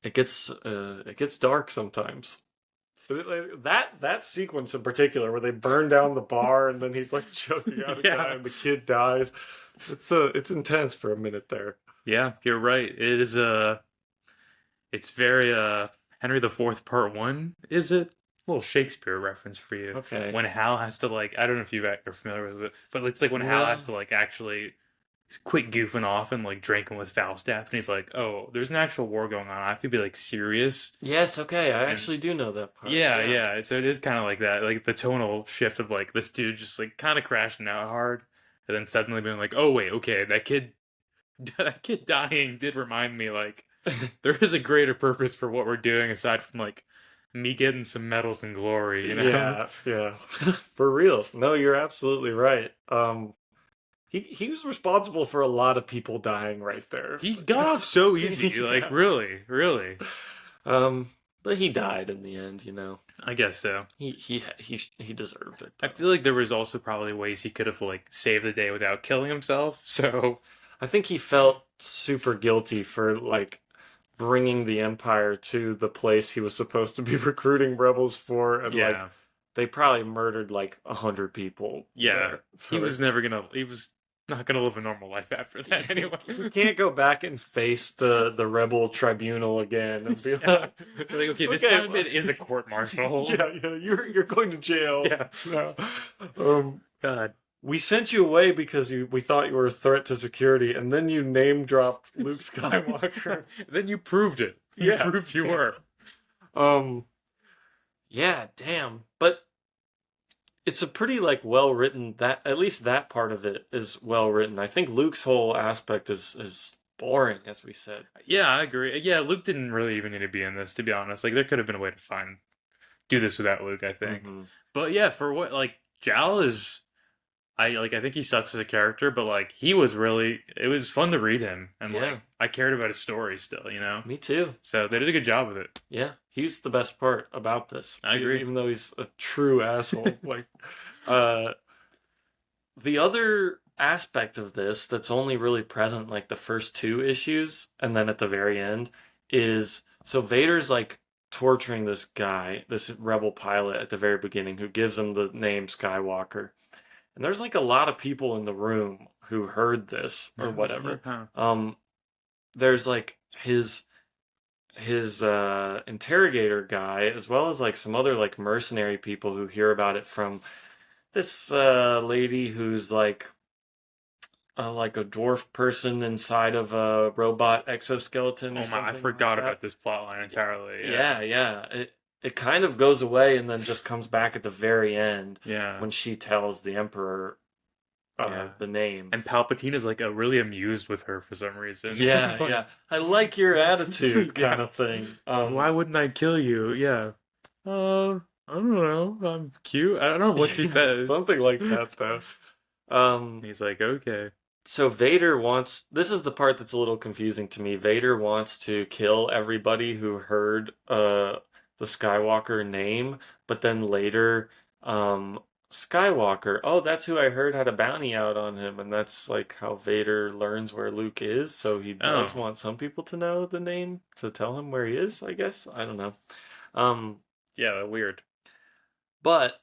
It gets dark sometimes. That sequence in particular, where they burn down the bar and then he's like choking out a guy and the kid dies. It's intense for a minute there. Yeah, you're right. It is it's very Henry the Fourth Part 1, is it? A little Shakespeare reference for you. Okay. When Hal has to, like, I don't know if you're familiar with it, but it's like when Hal has to, like, actually quit goofing off and like drinking with Falstaff, and he's like, oh, there's an actual war going on, I have to be like serious. Yes, okay, I actually do know that part. Yeah, so it is kind of like that, like the tonal shift of like this dude just like kind of crashing out hard, and then suddenly being like, oh wait, okay, that kid dying did remind me, like, there is a greater purpose for what we're doing aside from like me getting some medals and glory, Yeah. For real. No, you're absolutely right. He was responsible for a lot of people dying right there. He got off so easy, Yeah. like really. But he died in the end, I guess so. He deserved it. I feel like there was also probably ways he could have like saved the day without killing himself. So I think he felt super guilty for like bringing the Empire to the place he was supposed to be recruiting rebels for, and like they probably murdered like 100 people. Yeah, so he was not gonna live a normal life after that anyway. You can't go back and face the rebel tribunal again and be like, okay, this time it is a court martial. Yeah, you're going to jail. Yeah. No. God. We sent you away because we thought you were a threat to security, and then you name dropped Luke Skywalker. Then you proved it. You proved you were. Yeah, damn. But it's a pretty like well written, that at least that part of it is well written. I think Luke's whole aspect is boring, as we said. Yeah, I agree. Yeah, Luke didn't really even need to be in this, to be honest. Like there could have been a way to do this without Luke, I think. Mm-hmm. But yeah, for what, like, Jal is, I think he sucks as a character, but like it was fun to read him, and like I cared about his story still, Me too. So they did a good job with it. Yeah, he's the best part about this. I agree. Even though he's a true asshole. Like, the other aspect of this that's only really present like the first 2 issues, and then at the very end, is so Vader's like torturing this guy, this rebel pilot at the very beginning, who gives him the name Skywalker. And there's like a lot of people in the room who heard this or whatever. There's like his interrogator guy, as well as like some other like mercenary people who hear about it from this lady who's like a dwarf person inside of a robot exoskeleton. Oh my! I forgot about this plotline entirely. Yeah. It kind of goes away and then just comes back at the very end. Yeah. When she tells the Emperor the name. And Palpatine is like really amused with her for some reason. Yeah, It's like, yeah. I like your attitude Yeah. kind of thing. Why wouldn't I kill you? Yeah. I don't know. I'm cute. I don't know what he says. Something like that, though. He's like, okay. So Vader wants. This is the part that's a little confusing to me. Vader wants to kill everybody who heard the Skywalker name, but then later, Skywalker. Oh, that's who I heard had a bounty out on him, and that's like how Vader learns where Luke is. So he does Oh. want some people to know the name to tell him where he is. I guess I don't know. Um, Yeah, weird. but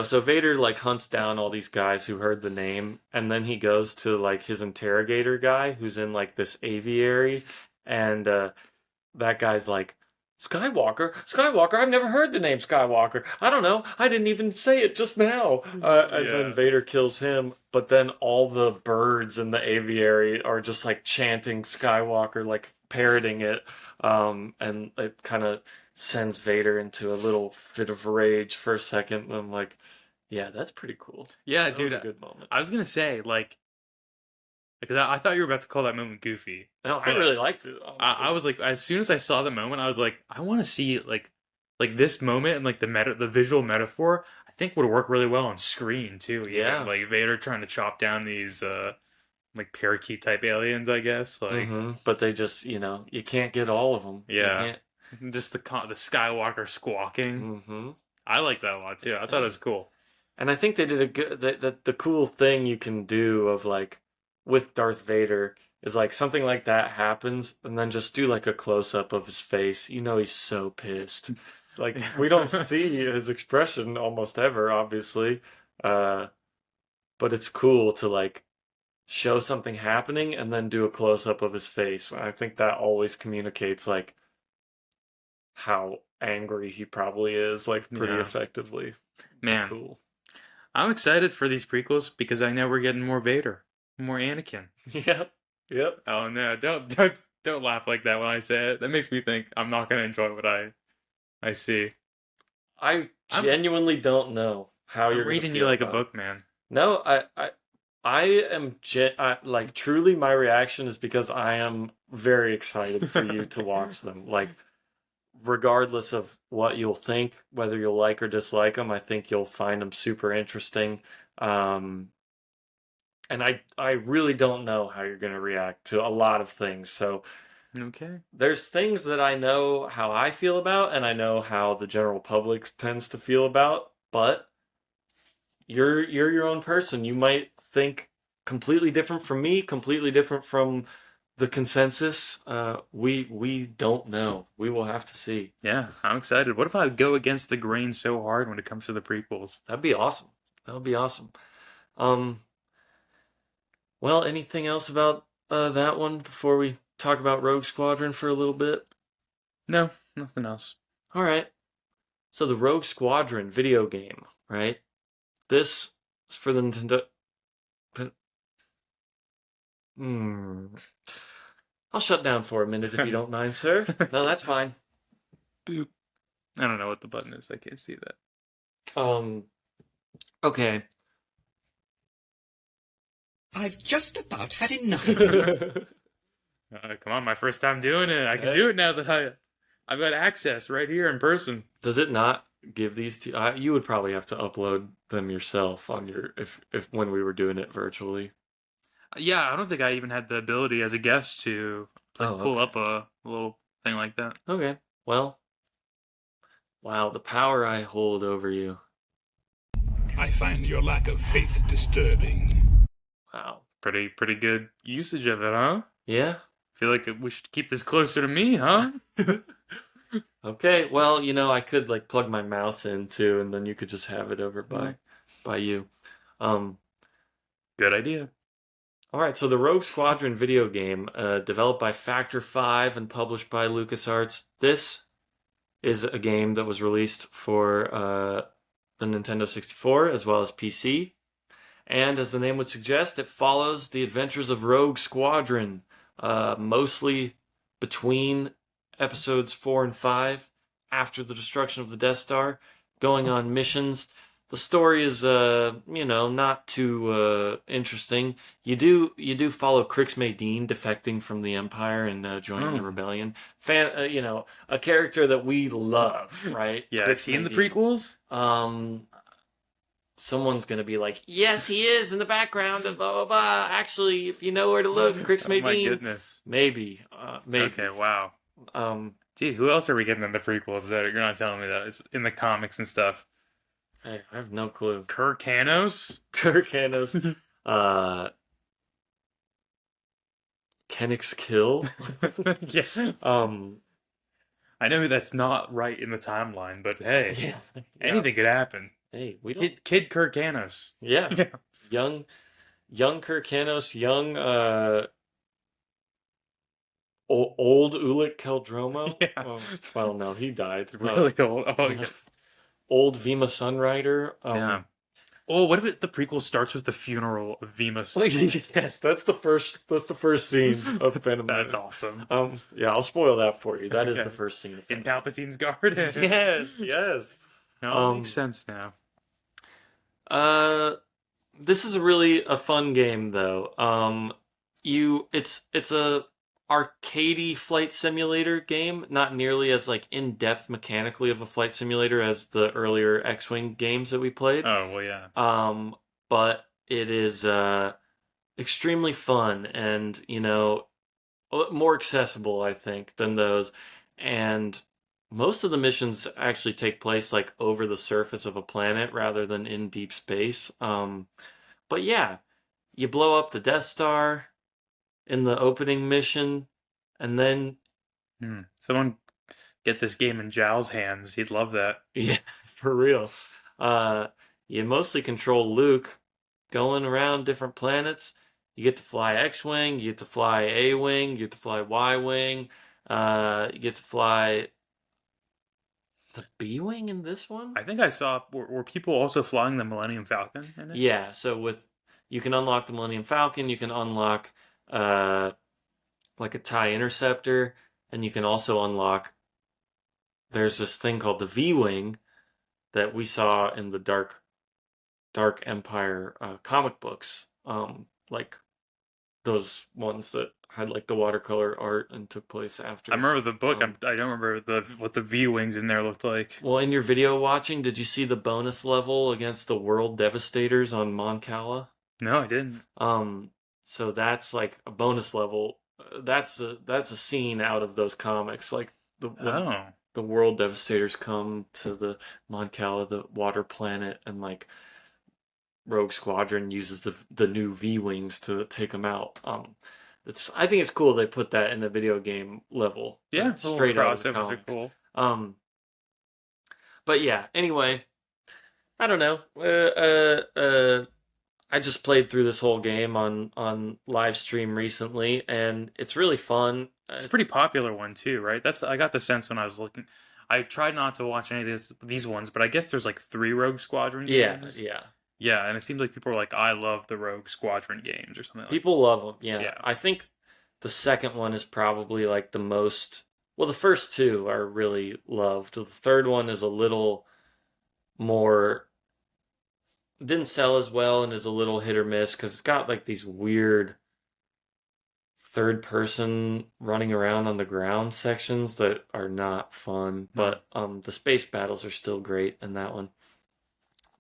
so Vader like hunts down all these guys who heard the name, and then he goes to like his interrogator guy who's in like this aviary, and that guy's like, Skywalker, I've never heard the name Skywalker. I don't know, I didn't even say it just now. And Yeah. then Vader kills him, but then all the birds in the aviary are just like chanting Skywalker, like parroting it, and it kind of sends Vader into a little fit of rage for a second. And I'm like, yeah, that's pretty cool. Yeah, That was dude. a good moment. I was gonna say like, because I thought you were about to call that moment goofy. No, I but really liked it. I was like, as soon as I saw the moment, I was like, I want to see like this moment and like the visual metaphor. I think would work really well on screen too. Even. Yeah. Like Vader trying to chop down these like parakeet type aliens, I guess. Like, But they just, you can't get all of them. yeah, just the Skywalker squawking. I like that a lot too. I thought it was cool. And I think they did a good. The cool thing you can do of like with Darth Vader is like something like that happens, and then just do like a close up of his face. He's so pissed. Like we don't see his expression almost ever, obviously, but it's cool to like show something happening and then do a close up of his face. I think that always communicates like how angry he probably is, like pretty effectively. Man, cool. I'm excited for these prequels because I know we're getting more Vader, more Anakin. Yep. Oh no! Don't laugh like that when I say it. That makes me think I'm not gonna enjoy what I see. I genuinely don't know how I'm you're reading you like a book, man. No, I am like truly. My reaction is because I am very excited for you to watch them. Like, regardless of what you'll think, whether you'll like or dislike them, I think you'll find them super interesting. And I really don't know how you're going to react to a lot of things. So Okay. there's things that I know how I feel about, and I know how the general public tends to feel about, but you're your own person. You might think completely different from me, completely different from the consensus. We don't know. We will have to see. Yeah, I'm excited. What if I go against the grain so hard when it comes to the prequels? That'd be awesome. That would be awesome. Well, anything else about that one before we talk about Rogue Squadron for a little bit? No, nothing else. All right. So the Rogue Squadron video game, right? This is for the Nintendo. I'll shut down for a minute if you don't mind, sir. No, that's fine. Boop. I don't know what the button is. I can't see that. Okay. I've just about had enough of you. Come on, my first time doing it. I can do it now that I've got access right here in person. Does it not give these to you? Would probably have to upload them yourself on your if when we were doing it virtually. Yeah, I don't think I even had the ability as a guest to pull up a little thing like that. Okay. Well, wow, the power I hold over you. I find your lack of faith disturbing. Wow. Pretty good usage of it, huh? Yeah. Feel like we should keep this closer to me, huh? Okay. Well, I could like plug my mouse in too, and then you could just have it over by you. Good idea. All right, so the Rogue Squadron video game, developed by Factor 5 and published by LucasArts. This is a game that was released for the Nintendo 64 as well as PC. And as the name would suggest, it follows the adventures of Rogue Squadron, mostly between episodes 4 and 5, after the destruction of the Death Star, going on missions the story is not too interesting. You do follow Crix Maydeen defecting from the Empire and joining the rebellion. A character that we love, right? Yeah, Crix is he in the Maydeen. prequels? Someone's gonna be like, yes, he is in the background of blah blah blah. Actually, if you know where to look, Crix Oh my Maydeen. goodness. Maybe. Okay, wow. Dude, who else are we getting in the prequels that you're not telling me that? It's in the comics and stuff. I have no clue. Kirk Hanos? Kirk Hanos. Kennick's Kill. Yeah. I know that's not right in the timeline, but hey, Yeah. anything could happen. Hey, we don't. Kid Kirk Hanos. Yeah. Young Kirk Hanos, young old Ulick Keldromo. Yeah. Well, no, he died. Really old. Oh, yeah. Old Vima Sunrider. Yeah. Oh, what if the prequel starts with the funeral of Vima Sunrider? Yes, that's the first. That's the first scene of Phantom Menace. That's awesome. Yeah, I'll spoil that for you. That is Okay. the first scene of In Phantom Palpatine's garden. Yes, yes. No, it makes sense now. This is really a fun game though. It's a arcadey flight simulator game, not nearly as like in-depth mechanically of a flight simulator as the earlier X-Wing games that we played. Oh, well, yeah. But it is extremely fun and, more accessible, I think, than those. And most of the missions actually take place like over the surface of a planet rather than in deep space. But yeah, you blow up the Death Star in the opening mission, and then Someone get this game in Zhao's hands. He'd love that. yeah, for real. You mostly control Luke going around different planets. You get to fly X-Wing, you get to fly A-Wing, you get to fly Y-Wing, you get to fly the B-Wing in this one? I think I saw, were people also flying the Millennium Falcon in it? Yeah, so you can unlock the Millennium Falcon, you can unlock like a TIE Interceptor, and you can also unlock, there's this thing called the V-Wing that we saw in the Dark Empire comic books, like those ones that had like the watercolor art and took place after. I remember the book. I don't remember what the V-Wings in there looked like. Well, in your video watching, did you see the bonus level against the World Devastators on Mon Cala? No, I didn't. So that's like a bonus level. That's a scene out of those comics, like the World Devastators come to the Mon Cala, the water planet, and like Rogue Squadron uses the new V-Wings to take them out. I think it's cool they put that in the video game level. Yeah, straight out of the comic. Cool. But yeah, anyway, I don't know. I just played through this whole game on live stream recently, and it's really fun. It's a pretty popular one too, right? I got the sense when I was looking. I tried not to watch any of these ones, but I guess there's like 3 Rogue Squadron games. Yeah, and it seems like people are like, I love the Rogue Squadron games or something. People love them. Yeah. I think the second one is probably like the most. Well, the first 2 are really loved. The third one is a little more. Didn't sell as well and is a little hit or miss because it's got like these weird third person running around on the ground sections that are not fun. But the space battles are still great in that one.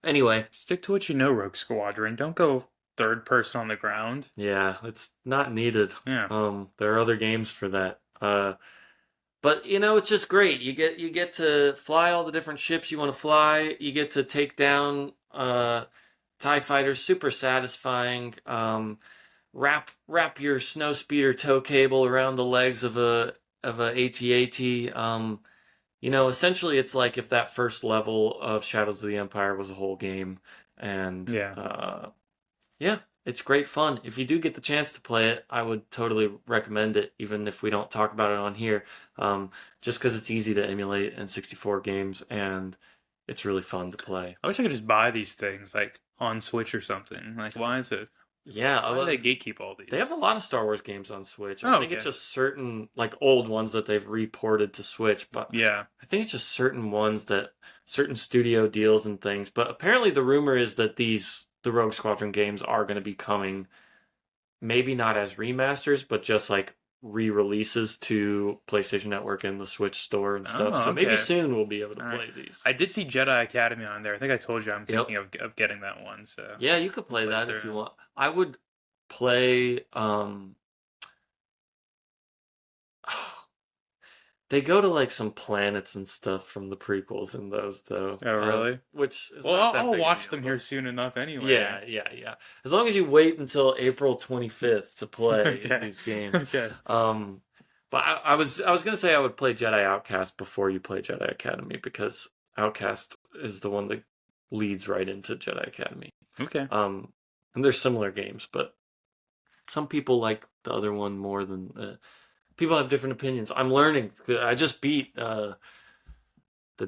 Anyway, stick to what you know, Rogue Squadron. Don't go third person on the ground. Yeah, it's not needed. Yeah. There are other games for that. But it's just great. You get to fly all the different ships you want to fly. You get to take down TIE fighters. Super satisfying. Wrap your snow speeder tow cable around the legs of a AT-AT. Essentially it's like if that first level of Shadows of the Empire was a whole game. And yeah, it's great fun. If you do get the chance to play it, I would totally recommend it, even if we don't talk about it on here. Just because it's easy to emulate in 64 games, and it's really fun to play. I wish I could just buy these things like on Switch or something. Like, why is it? Yeah, Why do they gatekeep all these? they have a lot of Star Wars games on Switch. Oh, I think it's okay. just certain like old ones that they've reported to Switch, but Yeah. I think it's just certain ones that certain studio deals and things. But apparently the rumor is that the Rogue Squadron games are going to be coming, maybe not as remasters, but just like re-releases to PlayStation Network and the Switch store and stuff. Oh, So maybe okay. soon we'll be able to All play right. these. I did see Jedi Academy on there. I think I told you I'm Yep. thinking of getting that one. So Yeah, you could play play that if through. you want. I would play they go to like some planets and stuff from the prequels in those though. Oh, really? Which is Well, not that I'll big a watch deal, them but- here soon enough anyway. Yeah. As long as you wait until April 25th to play Okay. these games. Okay. But I was gonna say I would play Jedi Outcast before you play Jedi Academy because Outcast is the one that leads right into Jedi Academy. Okay. And they're similar games, but some people like the other one more than people have different opinions. I'm learning. I just beat the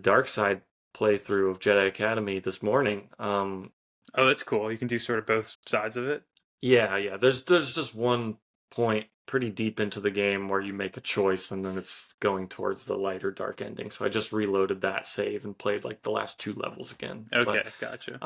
Dark Side playthrough of Jedi Academy this morning. Oh, that's cool. You can do sort of both sides of it. Yeah. There's just one point pretty deep into the game where you make a choice and then it's going towards the lighter dark ending. So I just reloaded that save and played like the last 2 levels again. Okay, gotcha.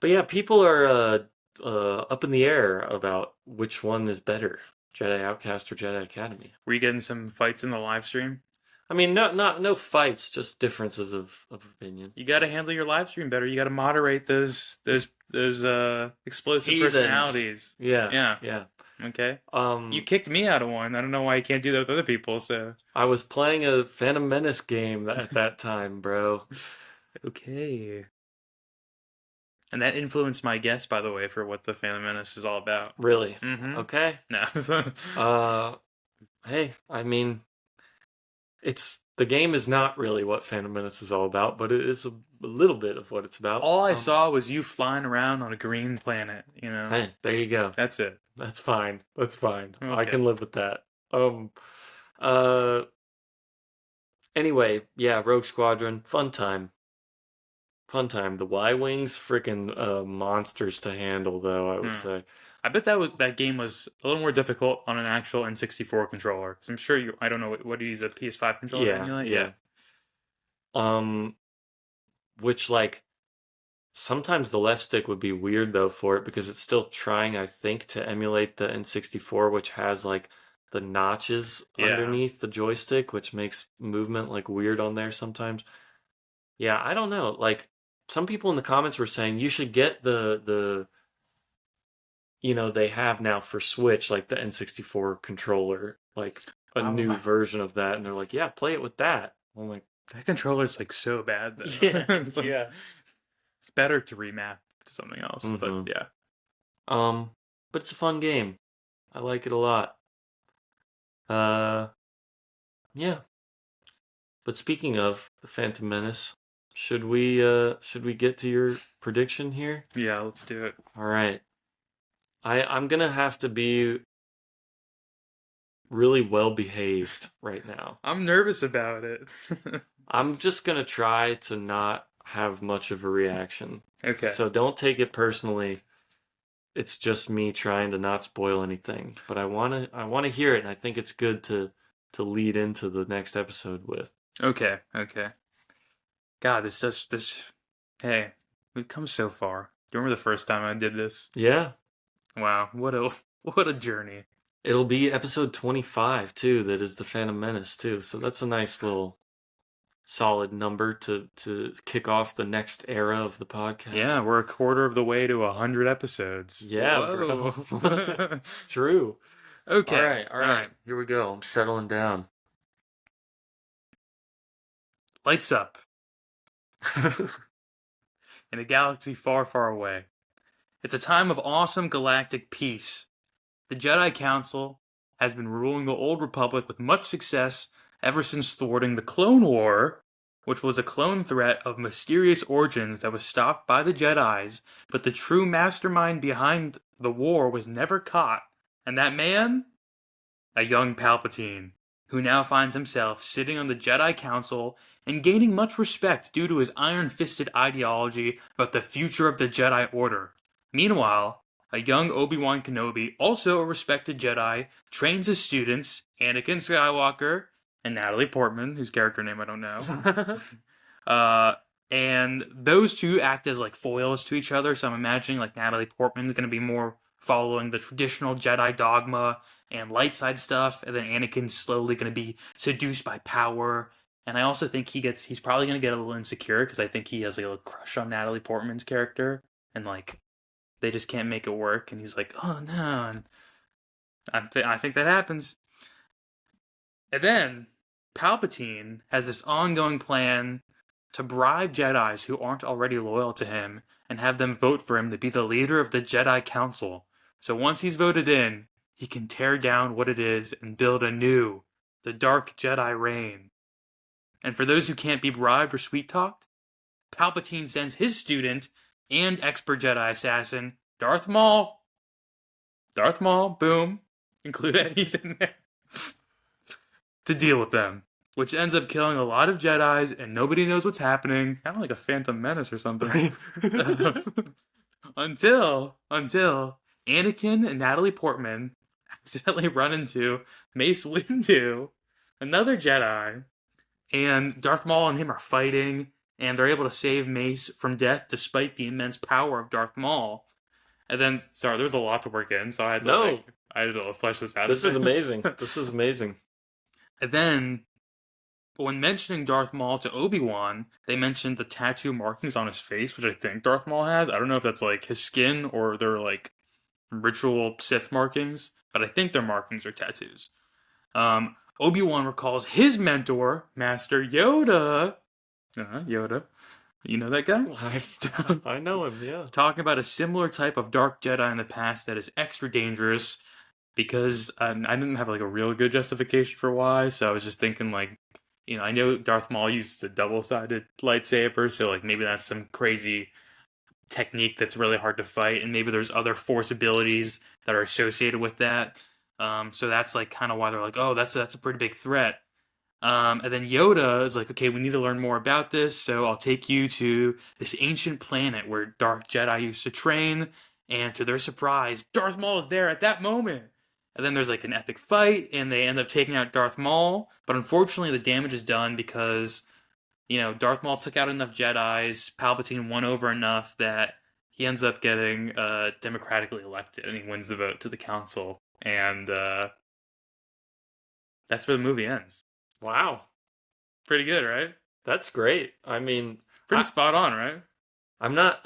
But yeah, people are up in the air about which one is better, Jedi Outcast or Jedi Academy. Were you getting some fights in the live stream? I mean, no fights, just differences of opinion. You got to handle your live stream better. You got to moderate those explosive Heathens. personalities. Yeah. Okay. You kicked me out of one. I don't know why you can't do that with other people. So I was playing a Phantom Menace game at that time, bro. okay. And that influenced my guess, by the way, for what the Phantom Menace is all about. Really? Mm-hmm. Okay. No. Hey, I mean, the game is not really what Phantom Menace is all about, but it is a little bit of what it's about. All I saw was you flying around on a green planet. Hey, there you go. That's it. That's fine. I Okay. can live with that. Anyway, yeah, Rogue Squadron, fun time. The Y-Wings, freaking monsters to handle, though, I would say. I bet that game was a little more difficult on an actual N64 controller. Because I'm sure I don't know, what do you use, a PS5 controller to emulate? Yeah. Which, like, sometimes the left stick would be weird, though, for it, because it's still trying, I think, to emulate the N64, which has, like, the notches underneath the joystick, which makes movement, like, weird on there sometimes. Yeah, I don't know. Like, some people in the comments were saying you should get the they have now for Switch, like the N64 controller, like a new version of that, and they're like, yeah, play it with that. I'm like, that controller's like so bad though. Yeah, It's like, yeah. It's better to remap to something else, but Mhm. yeah. But it's a fun game. I like it a lot. Yeah. But speaking of the Phantom Menace, should we get to your prediction here? Yeah, let's do it. All right. I'm gonna have to be really well behaved right now. I'm nervous about it. I'm just gonna try to not have much of a reaction. Okay. So don't take it personally. It's just me trying to not spoil anything. But I wanna hear it, and I think it's good to lead into the next episode with. Okay. God, hey, we've come so far. Do you remember the first time I did this? Yeah. Wow, what a journey. It'll be episode 25 too, that is the Phantom Menace too. So that's a nice little solid number to kick off the next era of the podcast. Yeah, we're a quarter of the way to 100 episodes. Yeah, Whoa. bro. True. Okay. All right. Here we go. I'm settling down. Lights up. In a galaxy far, far away. It's a time of awesome galactic peace. The Jedi Council has been ruling the Old Republic with much success ever since thwarting the Clone War, which was a clone threat of mysterious origins that was stopped by the Jedis, but the true mastermind behind the war was never caught. And that man? A young Palpatine, who now finds himself sitting on the Jedi Council and gaining much respect due to his iron-fisted ideology about the future of the Jedi Order. Meanwhile, A young Obi-Wan Kenobi, also a respected Jedi, trains his students, Anakin Skywalker and Natalie Portman, whose character name I don't know. uh, and those two act as like foils to each other. So I'm imagining like Natalie Portman is going to be more following the traditional Jedi dogma and light side stuff, and then Anakin's slowly going to be seduced by power. And I also think he's probably going to get a little insecure because I think he has like a little crush on Natalie Portman's character, and like they just can't make it work. And he's like, oh no, and I think that happens. And then Palpatine has this ongoing plan to bribe Jedis who aren't already loyal to him and have them vote for him to be the leader of the Jedi Council. So once he's voted in, he can tear down what it is and build anew the Dark Jedi reign. And for those who can't be bribed or sweet-talked, Palpatine sends his student and expert Jedi assassin, Darth Maul. Darth Maul, boom. Include Eddie's in there. To deal with them, which ends up killing a lot of Jedis, and nobody knows what's happening. Kind of like a Phantom Menace or something. until Anakin and Natalie Portman accidentally run into Mace Windu, another Jedi, and Darth Maul and him are fighting, and they're able to save Mace from death despite the immense power of Darth Maul. And then, sorry, there was a lot to work in, so I had to flesh this out. This is amazing. This is amazing. And then, when mentioning Darth Maul to Obi-Wan, they mentioned the tattoo markings on his face, which I think Darth Maul has. I don't know if that's like his skin or they're like ritual Sith markings, but I think their markings are tattoos. Obi-Wan recalls his mentor, Master Yoda. Yoda. You know that guy? I know him, yeah. Talking about a similar type of dark Jedi in the past that is extra dangerous because I didn't have like a real good justification for why, so I was just thinking like, you know, I know Darth Maul used a double-sided lightsaber, so like maybe that's some crazy technique that's really hard to fight, and maybe there's other force abilities that are associated with that. So that's like kind of why they're like, oh, that's a pretty big threat. And then Yoda is like, okay, we need to learn more about this, so I'll take you to this ancient planet where Dark Jedi used to train, and to their surprise, Darth Maul is there at that moment. And then there's like an epic fight, and they end up taking out Darth Maul, but unfortunately the damage is done because, you know, Darth Maul took out enough Jedis, Palpatine won over enough that he ends up getting democratically elected, and he wins the vote to the council, and that's where the movie ends. Wow. Pretty good, right? That's great. I mean, pretty spot on, right? I'm not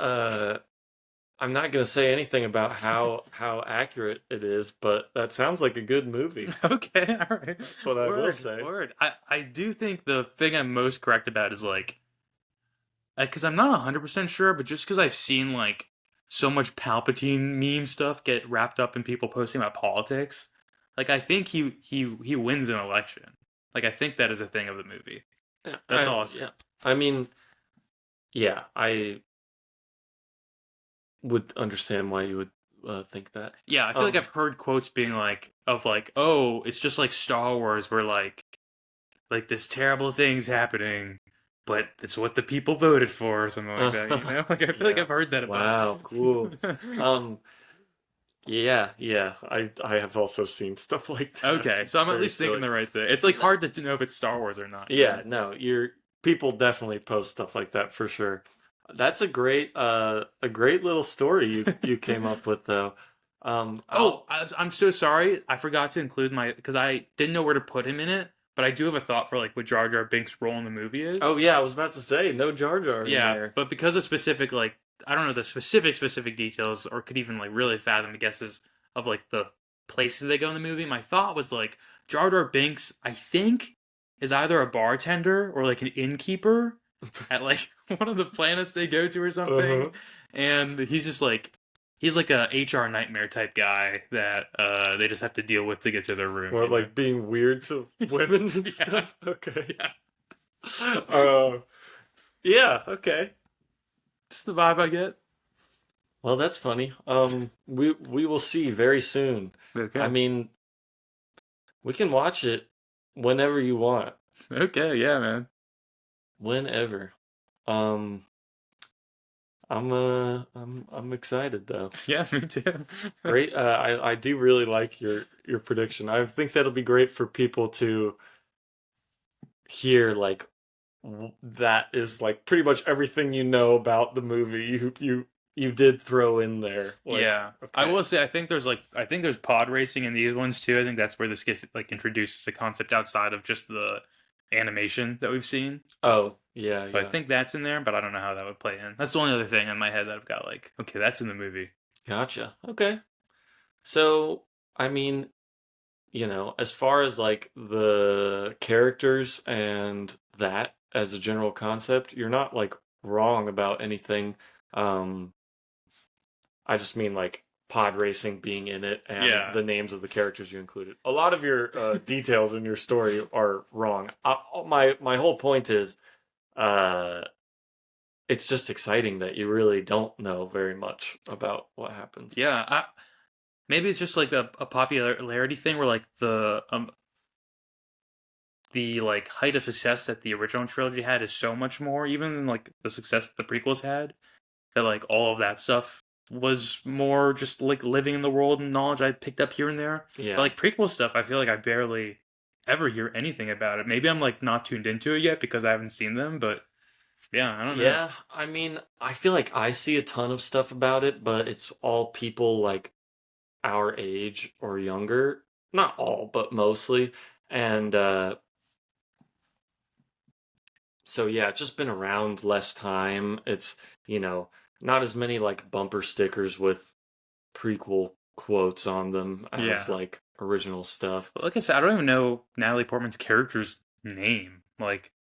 gonna say anything about how accurate it is, but that sounds like a good movie. Okay, all right. That's what I will say. Word. I do think the thing I'm most correct about is like, because I'm not 100% sure, but just because I've seen like so much Palpatine meme stuff get wrapped up in people posting about politics, like I think he wins an election. Like I think that is a thing of the movie. Yeah, That's awesome. Yeah. I mean, yeah, I would understand why you would think that. Yeah, I feel like I've heard quotes being like, oh, it's just like Star Wars where like this terrible thing's happening, but it's what the people voted for or something like that, you know? Like I feel like I've heard that about. Wow, cool. Yeah, I have also seen stuff like that. Okay, so I'm at least thinking the right thing. It's like hard to know if it's Star Wars or not. Yeah, no, people definitely post stuff like that for sure. That's a great little story you came up with though. I'm so sorry. I forgot to include because I didn't know where to put him in it, but I do have a thought for like what Jar Jar Binks' role in the movie is. Oh yeah, I was about to say no Jar Jar in there. But because of specific like I don't know the specific details, or could even like really fathom the guesses of like the places they go in the movie. My thought was like Jar Jar Binks, I think, is either a bartender or like an innkeeper at like one of the planets they go to or something, and he's like a HR nightmare type guy that they just have to deal with to get to their room. Or like being weird to women and stuff. Okay. Yeah. Yeah. Okay. Just the vibe I get. Well, that's funny. We will see very soon. Okay. I mean, we can watch it whenever you want. Okay. Yeah, man. Whenever. I I'm excited though. Yeah, me too. Great. I do really like your prediction. I think that'll be great for people to hear like that is like pretty much everything you know about the movie. You did throw in there. Like, Yeah, I okay. will say I think there's pod racing in these ones too. I think that's where this gets like introduced as a concept outside of just the animation that we've seen. Oh yeah, So I yeah. think that's in there, but I don't know how that would play in. That's the only other thing in my head that I've got like, okay, that's in the movie. Gotcha. Okay. So I mean, as far as like the characters and that as a general concept, you're not like wrong about anything. Um, I just mean like pod racing being in it and Yeah. the names of the characters you included. A lot of your details in your story are wrong. My whole point is, uh, it's just exciting that you really don't know very much about what happens. Yeah, maybe it's just like a popularity thing where like the like height of success that the original trilogy had is so much more even than like the success that the prequels had, that like all of that stuff was more just like living in the world and knowledge I picked up here and there. Yeah. But like prequel stuff, I feel like I barely ever hear anything about it. Maybe I'm like not tuned into it yet because I haven't seen them, but yeah, I don't know. Yeah, I mean, I feel like I see a ton of stuff about it, but it's all people like our age or younger. Not all, but mostly. And so yeah, it's just been around less time. It's, not as many like bumper stickers with prequel quotes on them as Yeah. like original stuff. But like I said, I don't even know Natalie Portman's character's name. Like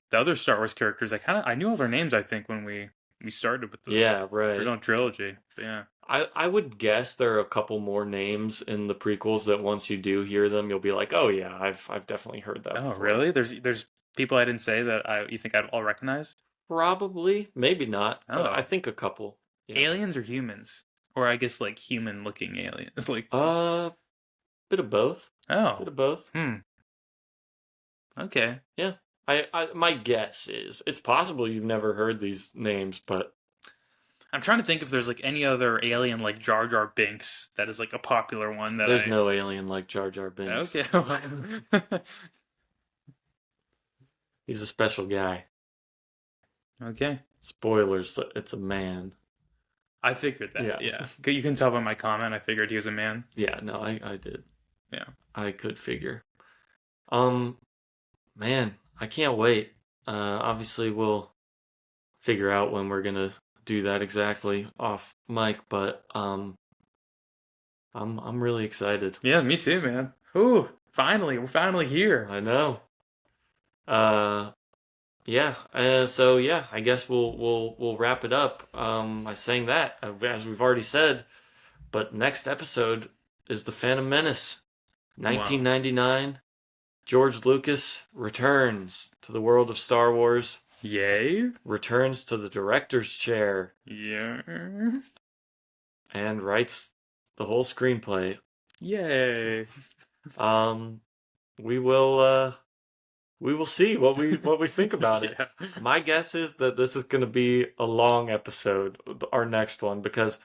the other Star Wars characters, I knew all their names. I think when we started with the Yeah, right. original trilogy. But yeah, I would guess there are a couple more names in the prequels that once you do hear them, you'll be like, oh yeah, I've definitely heard that oh before. really? There's people I didn't say that you think I'd all recognize? Probably, maybe not, but Oh. I think a couple. Yeah. Aliens or humans? Or I guess like human looking aliens. Like Bit of both. Bit oh. of both. Okay. Yeah. My guess is it's possible you've never heard these names, but I'm trying to think if there's like any other alien like Jar Jar Binks that is like a popular one that there's no alien like Jar Jar Binks. Okay. He's a special guy. Okay. Spoilers, it's a man. I figured that. Yeah. Yeah. You can tell by my comment. I figured he was a man. Yeah, no, I did. Yeah. I could figure. Man, I can't wait. Obviously we'll figure out when we're gonna do that exactly off mic, but I'm really excited. Yeah, me too, man. Ooh, finally, we're finally here. I know. Yeah. So yeah, I guess we'll wrap it up by saying that, as we've already said. But next episode is the Phantom Menace, 1999. George Lucas returns to the world of Star Wars. Yay. Returns to the director's chair. Yeah. And writes the whole screenplay. Yay. We will see what we think about it. Yeah. My guess is that this is going to be a long episode, our next one, because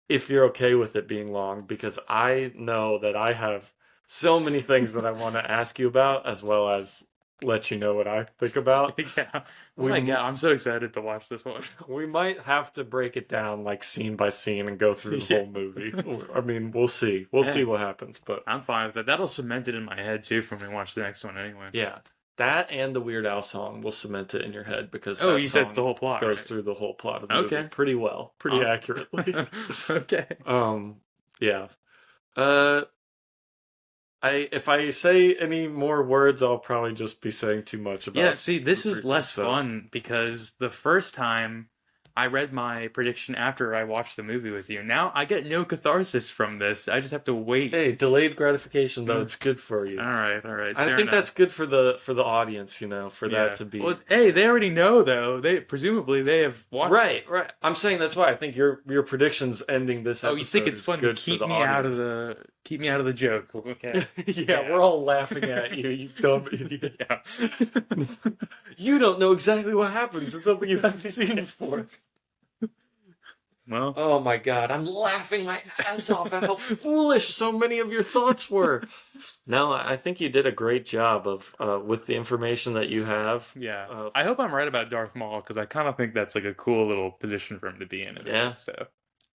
if you're okay with it being long, because I know that I have so many things that I want to ask you about, as well as let you know what I think about. Yeah. Oh my god, I'm so excited to watch this one. We might have to break it down like scene by scene and go through the whole movie. I mean, we'll see. We'll see what happens, but I'm fine with that. That'll cement it in my head too for when we watch the next one anyway. yeah. That and the Weird Al song will cement it in your head, because Oh, that you said song the whole plot goes right? through the whole plot of the movie Okay. pretty well, pretty Awesome. accurately. Okay. Yeah. If I say any more words, I'll probably just be saying too much about. Yeah, see, this is prequel, less so- fun because the first time I read my prediction after I watched the movie with you. Now I get no catharsis from this. I just have to wait. Hey, delayed gratification though, it's good for you. All right. I fair think enough. that's good for the audience, for Yeah. that to be. Well, hey, they already know though. They presumably they have watched. Right. I'm saying that's why I think your predictions ending this episode. Oh, you think it's is fun to good keep for me the out audience. of the joke? Okay. Yeah, we're all laughing at you, you dumb idiot. Yeah. You don't know exactly what happens in something you haven't seen before. Well, Oh my god, I'm laughing my ass off at how foolish so many of your thoughts were. No, I think you did a great job of with the information that you have. yeah. I hope I'm right about Darth Maul because I kind of think that's like a cool little position for him to be in. Yeah. So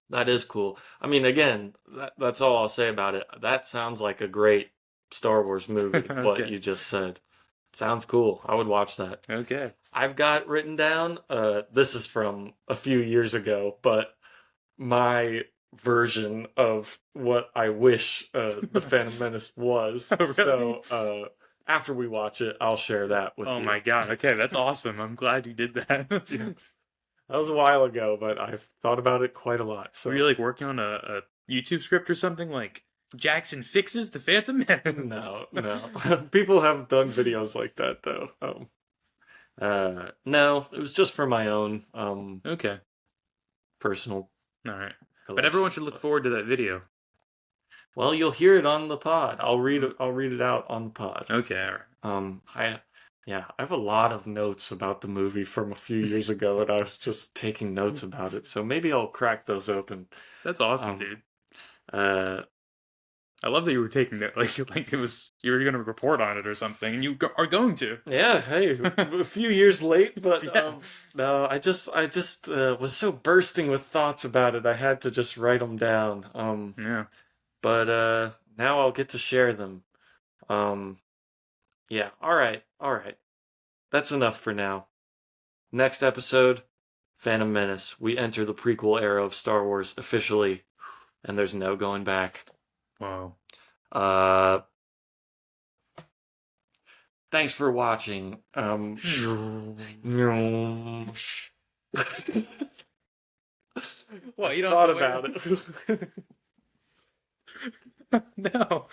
That is cool. I mean, again, that's all I'll say about it. That sounds like a great Star Wars movie, what Okay. you just said. Sounds cool. I would watch that. okay. I've got written down, this is from a few years ago, but my version of what I wish the Phantom Menace was. Oh, really? So after we watch it, I'll share that with you. Oh my god. Okay, that's awesome. I'm glad you did that. That was a while ago, but I've thought about it quite a lot. So Were you like working on a YouTube script or something like Jackson fixes the Phantom Menace? no. People have done videos like that though. No, it was just for my own Okay. personal. All right. But collection. everyone should look forward to that video. Well, you'll hear it on the pod. I'll read it out on the pod. Okay. All right. I have a lot of notes about the movie from a few years ago, and I was just taking notes about it. So maybe I'll crack those open. That's awesome, Um, dude. Uh, I love that you were taking that like it was you were going to report on it or something, and you are going to. yeah, hey, a few years late, but Yeah. no, I just was so bursting with thoughts about it. I had to just write them down. Yeah. But now I'll get to share them. Yeah, all right. That's enough for now. Next episode, Phantom Menace. We enter the prequel era of Star Wars officially, and there's no going back. Wow. Thanks for watching. Well, you don't thought have to about it. No.